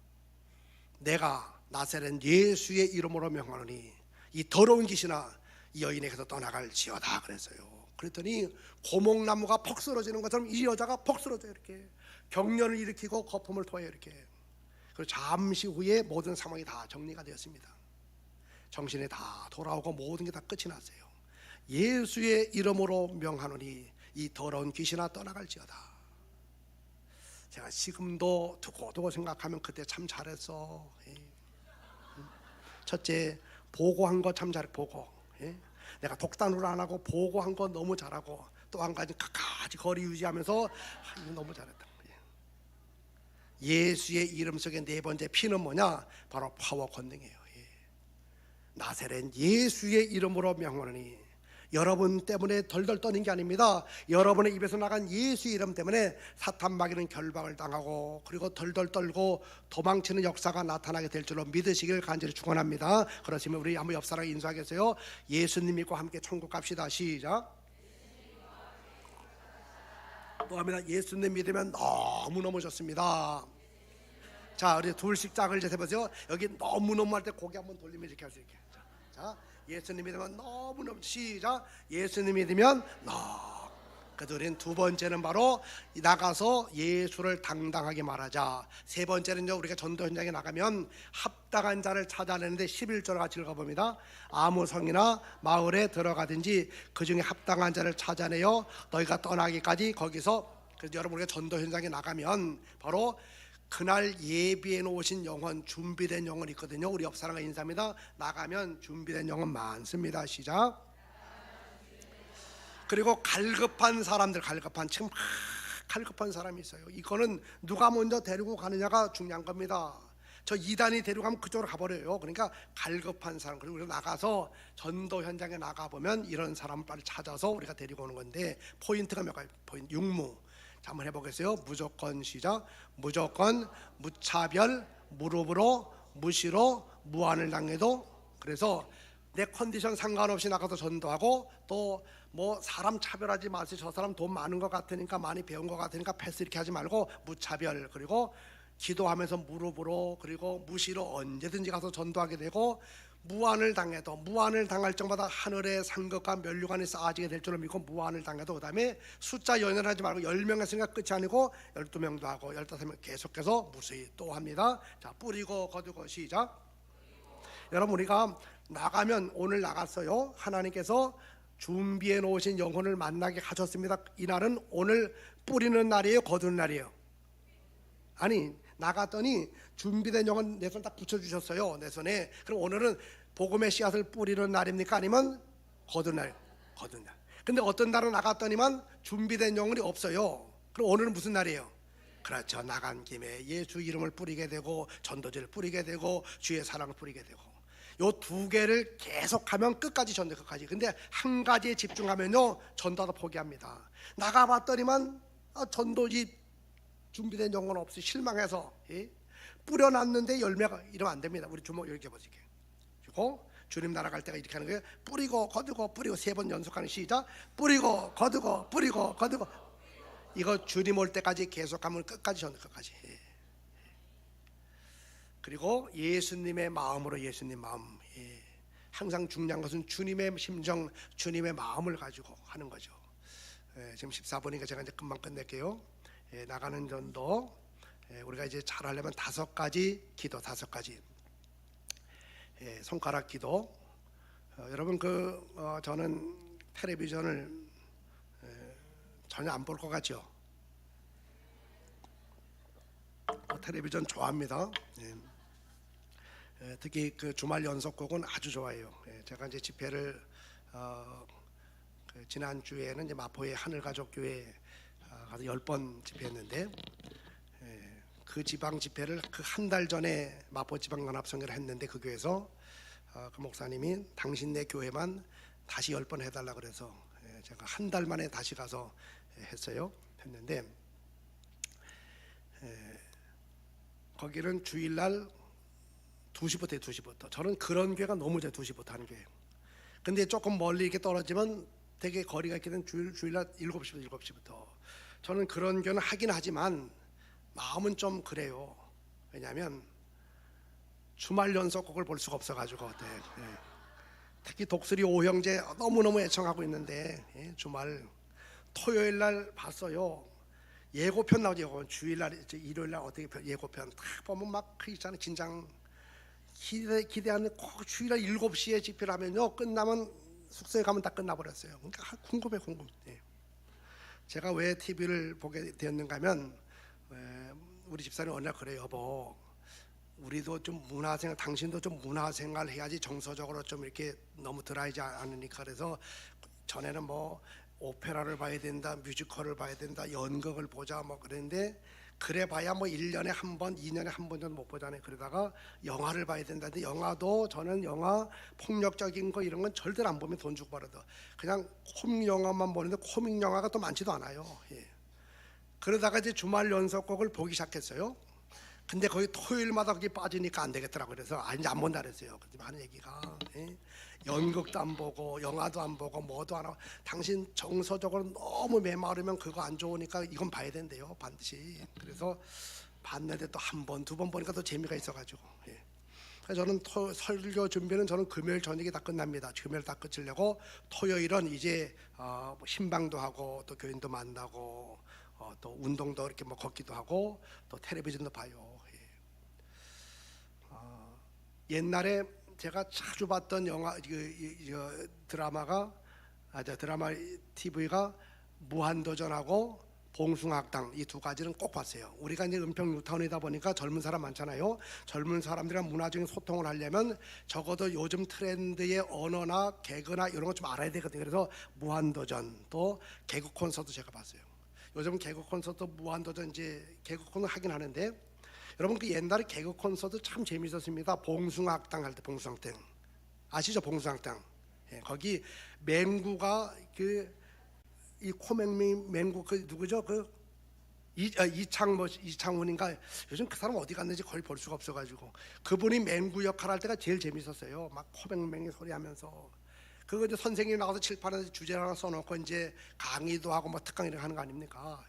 내가 나사렛 예수의 이름으로 명하노니 이 더러운 귀신아 이 여인에게서 떠나갈지어다 그랬어요. 그랬더니 고목나무가 퍽 쓰러지는 것처럼 이 여자가 퍽 쓰러져요. 이렇게 경련을 일으키고 거품을 토해요. 이렇게. 그리고 잠시 후에 모든 상황이 다 정리가 되었습니다. 정신이 다 돌아오고 모든 게 다 끝이 났어요. 예수의 이름으로 명하노니 이 더러운 귀신아 떠나갈지어다. 제가 지금도 두고두고 생각하면 그때 참 잘했어. 첫째, 보고한 거 참 잘해. 보고. 내가 독단으로 안 하고 보고한 거 너무 잘하고, 또 한 가지 끝까지 거리 유지하면서 이거 너무 잘했다. 예수의 이름 속에 네 번째 P는 뭐냐? 바로 파워 권능이에요. 나사렛 예수의 이름으로 명하노니, 여러분 때문에 덜덜 떠는 게 아닙니다. 여러분의 입에서 나간 예수 이름 때문에 사탄 마귀는 결박을 당하고 그리고 덜덜 떨고 도망치는 역사가 나타나게 될 줄로 믿으시길 간절히 축원합니다. 그렇지만 우리 한번 옆 사람 인사하겠어요? 예수님 믿고 함께 천국 갑시다. 시작. 또 합니다. 예수님 믿으면 너무너무 좋습니다. 자, 우리 둘씩 짝을 이제 해보세요. 여기 너무너무 할 때 고개 한번 돌리면 이렇게 할 수 있게. 자, 예수님 믿으면 너무너무. 시작. 예수님 믿으면 그 둘인 두 번째는 바로 나가서 예수를 당당하게 말하자. 세 번째는요, 우리가 전도 현장에 나가면 합당한 자를 찾아내는데 11절 같이 읽어봅니다. 아무 성이나 마을에 들어가든지 그 중에 합당한 자를 찾아내어 너희가 떠나기까지 거기서. 그래서 여러분, 우리가 전도 현장에 나가면 바로 그날 예비해 놓으신 영혼, 준비된 영혼이 있거든요. 우리 옆 사람과 인사합니다. 나가면 준비된 영혼 많습니다. 시작. 그리고 갈급한 사람들, 지금 막 갈급한 사람이 있어요. 이거는 누가 먼저 데리고 가느냐가 중요한 겁니다. 저 이단이 데려가면 그쪽으로 가버려요. 그러니까 갈급한 사람, 그리고 우리가 나가서 전도 현장에 나가보면 이런 사람을 빨리 찾아서 우리가 데리고 오는 건데, 포인트가 몇 가지. 포인트 육무. 자, 한번 해보겠어요. 무조건. 시작. 무조건, 무차별, 무릎으로, 무시로, 무한을 당해도. 그래서 내 컨디션 상관없이 나가서 전도하고, 또 뭐 사람 차별하지 마세요. 저 사람 돈 많은 것 같으니까, 많이 배운 것 같으니까 패스 이렇게 하지 말고 무차별. 그리고 기도하면서 무릎으로, 그리고 무시로 언제든지 가서 전도하게 되고, 무한을 당해도, 무한을 당할 정마다 하늘의 상급과 면류관이 쌓아지게 될 줄을 믿고 무한을 당해도. 그 다음에 숫자 연연하지 말고 10명 했으니까 끝이 아니고 12명도 하고 15명 계속해서 무수히 또 합니다. 자, 뿌리고 거두고. 시작. 여러분, 우리가 나가면, 오늘 나갔어요. 하나님께서 준비해 놓으신 영혼을 만나게 하셨습니다. 이날은 오늘 뿌리는 날이에요, 거두는 날이에요? 아니, 나갔더니 준비된 영혼 내 손 딱 붙여주셨어요. 내 손에. 그럼 오늘은 복음의 씨앗을 뿌리는 날입니까? 아니면 거두는 날? 거두는 날. 근데 어떤 날은 나갔더니만 준비된 영혼이 없어요. 그럼 오늘은 무슨 날이에요? 그렇죠. 나간 김에 예수 이름을 뿌리게 되고, 전도지를 뿌리게 되고, 주의 사랑을 뿌리게 되고. 요 두 개를 계속하면 끝까지 전도, 끝까지. 근데 한 가지에 집중하면요, 전도도 포기합니다. 나가봤더니만 전도지 준비된 영혼 없이 실망해서 뿌려놨는데 열매가, 이러면 안 됩니다. 우리 주먹 이렇게 보시게. 그리고 주님 나라 갈 때가 이렇게 하는 거예요. 뿌리고 거두고 뿌리고, 3번 연속하는. 시작. 뿌리고 거두고 뿌리고 거두고. 이거 주님 올 때까지 계속하면 끝까지 전도, 끝까지. 그리고 예수님의 마음으로, 예수님 마음. 항상 중요한 것은 주님의 심정, 주님의 마음을 가지고 하는 거죠. 지금 14분이니까 제가 이제 금방 끝낼게요. 나가는 전도, 우리가 이제 잘 하려면 5가지 기도, 5가지. 손가락 기도. 여러분, 저는 텔레비전을 전혀 안 볼 것 같죠? 텔레비전 좋아합니다. 특히 그 주말 연속곡은 아주 좋아해요. 제가 이제 집회를 지난 주에는 이제 마포의 하늘가족교회 가서 10번 집회했는데, 그 지방 집회를 그 한 달 전에 마포 지방연합성회를 했는데, 그 교회에서 그 목사님이 당신네 교회만 다시 10번 해달라 그래서 제가 한 달 만에 다시 가서 했는데, 거기는 주일날 2시부터 해요. 2시부터. 저는 그런 교회가 너무 좋아요. 2시부터 하는 교회. 근데 조금 멀리 이렇게 떨어지면 되게 거리가 있게 되면 주일날 7시부터. 저는 그런 교회는 하긴 하지만 마음은 좀 그래요. 왜냐하면 주말 연속곡을 볼 수가 없어가지고. 특히 독수리 오형제 너무너무 애청하고 있는데 주말 토요일 날 봤어요. 예고편 나오죠. 예고편. 주일날 일요일 날 어떻게 예고편 딱 보면 막 그 있잖아요. 긴장 기대하는 꼭 주일날 7시에 집회를 하면요 끝나면 숙소에 가면 다 끝나버렸어요. 그러니까 궁금해. 제가 왜 TV를 보게 되었는가 하면 우리 집사람이 어느 날 그래요. 여보, 우리도 좀 문화생활, 당신도 좀 문화생활 해야지 정서적으로 좀 이렇게 너무 드라이지 않으니까. 그래서 전에는 뭐 오페라를 봐야 된다, 뮤지컬을 봐야 된다, 연극을 보자 뭐 그랬는데, 그래봐야 뭐 1년에 한 번, 2년에 한 번 정도 못 보잖아요. 그러다가 영화를 봐야 된다는데, 영화도 저는 영화 폭력적인 거 이런 건 절대로 안 보면 돈 주고 벌어도 그냥 코믹 영화만 보는데, 코믹 영화가 또 많지도 않아요. 그러다가 이제 주말 연속곡을 보기 시작했어요. 근데 거의 토요일마다 거기 빠지니까 안 되겠더라고요. 그래서 이제 안 본다 그랬어요. 그때 하는 얘기가 연극도 안 보고 영화도 안 보고 뭐도 안 하고, 당신 정서적으로 너무 메마르면 그거 안 좋으니까 이건 봐야 된대요, 반드시. 그래서 봤는데 또 한 번, 두 번 보니까 또 재미가 있어가지고. 그래서 저는 설교 준비는 저는 금요일 저녁에 다 끝납니다. 금요일 다 끝이려고 토요일은 이제 신방도 하고 또 교인도 만나고 또 운동도 이렇게 뭐 걷기도 하고 또 텔레비전도 봐요. 옛날에 제가 자주 봤던 영화 드라마 TV가 무한도전하고 봉숭아학당, 이 두 가지는 꼭 봤어요. 우리가 이제 은평 뉴타운이다 보니까 젊은 사람 많잖아요. 젊은 사람들이랑 문화적인 소통을 하려면 적어도 요즘 트렌드의 언어나 개그나 이런 거 좀 알아야 되거든요. 그래서 무한도전, 또 개그 콘서트 제가 봤어요. 요즘 개그 콘서트 무한도전 이제 개그 콘서트 하긴 하는데, 여러분 그 옛날에 개그 콘서트 참 재밌었습니다. 봉숭아학당 할 때, 봉숭아학당 아시죠? 봉숭아학당. 거기 맹구가 이 코맹맹 맹구 그 누구죠? 이창훈인가? 요즘 그 사람 어디 갔는지 거의 볼 수가 없어가지고, 그분이 맹구 역할 할 때가 제일 재밌었어요. 막 코맹맹이 소리하면서. 그거 이제 선생님이 나가서 칠판에 주제를 하나 써놓고 이제 강의도 하고 뭐 특강 이렇게 하는 거 아닙니까?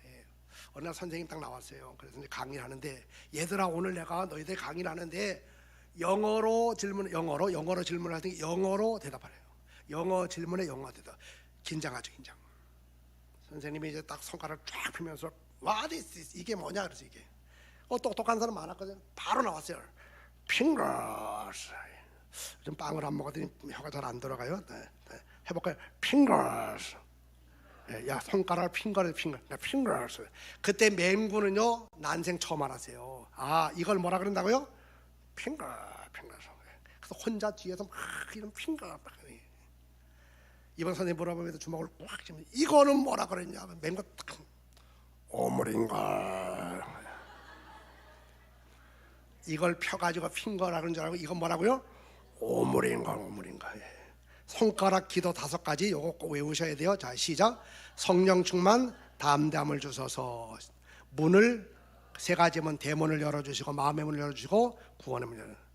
어느 날 선생님 딱 나왔어요. 그래서 이제 강의를 하는데, 얘들아 오늘 내가 너희들 강의를 하는데 영어로 질문을 할 때 영어로 대답하래요. 영어 질문에 영어 대답. 긴장하죠, 긴장. 선생님이 이제 딱 손가락을 쫙 펴면서 What is this? 이게 뭐냐? 그래서 이게 똑똑한 사람 많았거든요. 바로 나왔어요. Fingers. 좀 빵을 안 먹었더니 혀가 잘 안 돌아가요. 네. 해볼까요? Fingers. 야, 손가락 fingers. 그때 맹구는요 난생 처음 알았어요. 이걸 뭐라 그런다고요? fingers. 그래서 혼자 뒤에서 막 이런 finger. 이번 선생님 물어보면서 주먹을 꽉 쥐면 이거는 뭐라 그랬냐? 맹구 딱 오물인걸. 이걸 펴가지고 핑거라 그런 줄 알고, 이건 뭐라고요? 오물인걸. 손가락 기도 5가지 요거 꼭 외우셔야 돼요. 자, 시작. 성령 충만, 담대함을 주소서. 문을 3가지면 대문을 열어주시고, 마음의 문을 열어주시고, 구원의 문을 열어주시고.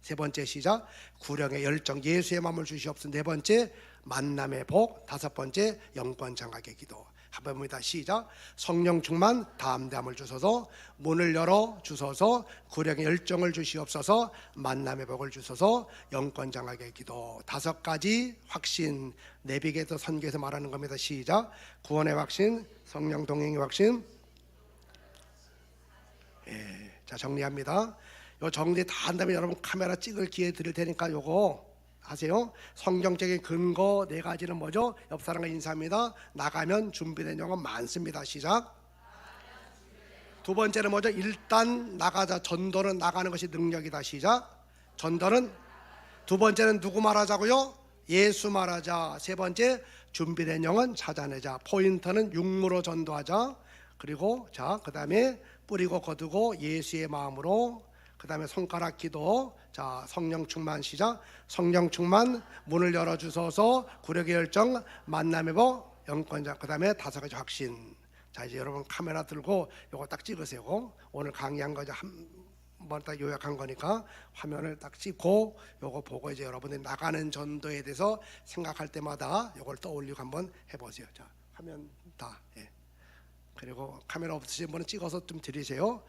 3번째 시작. 구령의 열정, 예수의 마음을 주시옵소서. 4번째 만남의 복. 5번째 영권 장악의 기도. 한번입니다. 시작. 성령 충만, 담대함을 주소서. 문을 열어 주소서. 구령의 열정을 주시옵소서. 만남의 복을 주소서. 영권 장악의 기도. 5가지 확신, 내비게이터 선교에서 말하는 겁니다. 시작. 구원의 확신, 성령 동행의 확신. 자, 정리합니다. 요 정리 다 한 다음에 여러분 카메라 찍을 기회 드릴 테니까 요거 하세요. 성경적인 근거 4가지는 뭐죠? 옆 사람과 인사합니다. 나가면 준비된 영어 많습니다. 시작. 2번째는 뭐죠? 일단 나가자. 전도는 나가는 것이 능력이다. 시작. 전도는 2번째는 누구 말하자고요? 예수 말하자. 3번째 준비된 영은 찾아내자. 포인트는 육무로 전도하자. 그리고 그 다음에 뿌리고 거두고 예수의 마음으로. 그 다음에 손가락 기도. 자, 성령 충만 시작. 성령 충만, 문을 열어주소서. 구력의 열정, 만남의 복, 영권자. 그 다음에 5가지 확신. 자, 이제 여러분 카메라 들고 요거 딱 찍으세요. 오늘 강의한 거 이제 한번 딱 요약한 거니까 화면을 딱 찍고 요거 보고 이제 여러분이 나가는 전도에 대해서 생각할 때마다 요걸 떠올리고 한번 해보세요. 자, 화면 다. 그리고 카메라 없으신 분은 찍어서 좀 드리세요.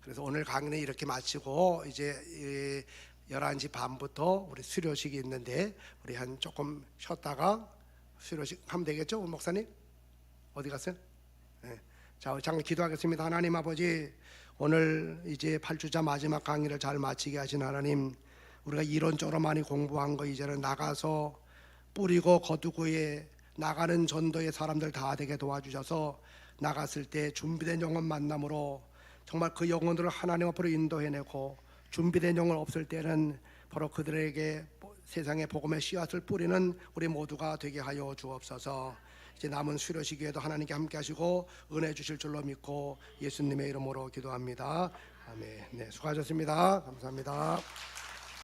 그래서 오늘 강의는 이렇게 마치고 이제 11시 반부터 우리 수료식이 있는데 우리 한 조금 쉬었다가 수료식 하면 되겠죠? 목사님 어디 갔어요? 네. 자, 잠깐 기도하겠습니다. 하나님 아버지, 오늘 이제 8주차 마지막 강의를 잘 마치게 하신 하나님, 우리가 이론적으로 많이 공부한 거 이제는 나가서 뿌리고 거두고에 나가는 전도의 사람들 다 되게 도와주셔서 나갔을 때 준비된 영혼 만남으로 정말 그 영혼들을 하나님 앞으로 인도해내고, 준비된 영혼 없을 때는 바로 그들에게 세상의 복음의 씨앗을 뿌리는 우리 모두가 되게 하여 주옵소서. 이제 남은 수료시기에도 하나님께 함께 하시고 은혜 주실 줄로 믿고 예수님의 이름으로 기도합니다. 아멘. 네, 수고하셨습니다. 감사합니다.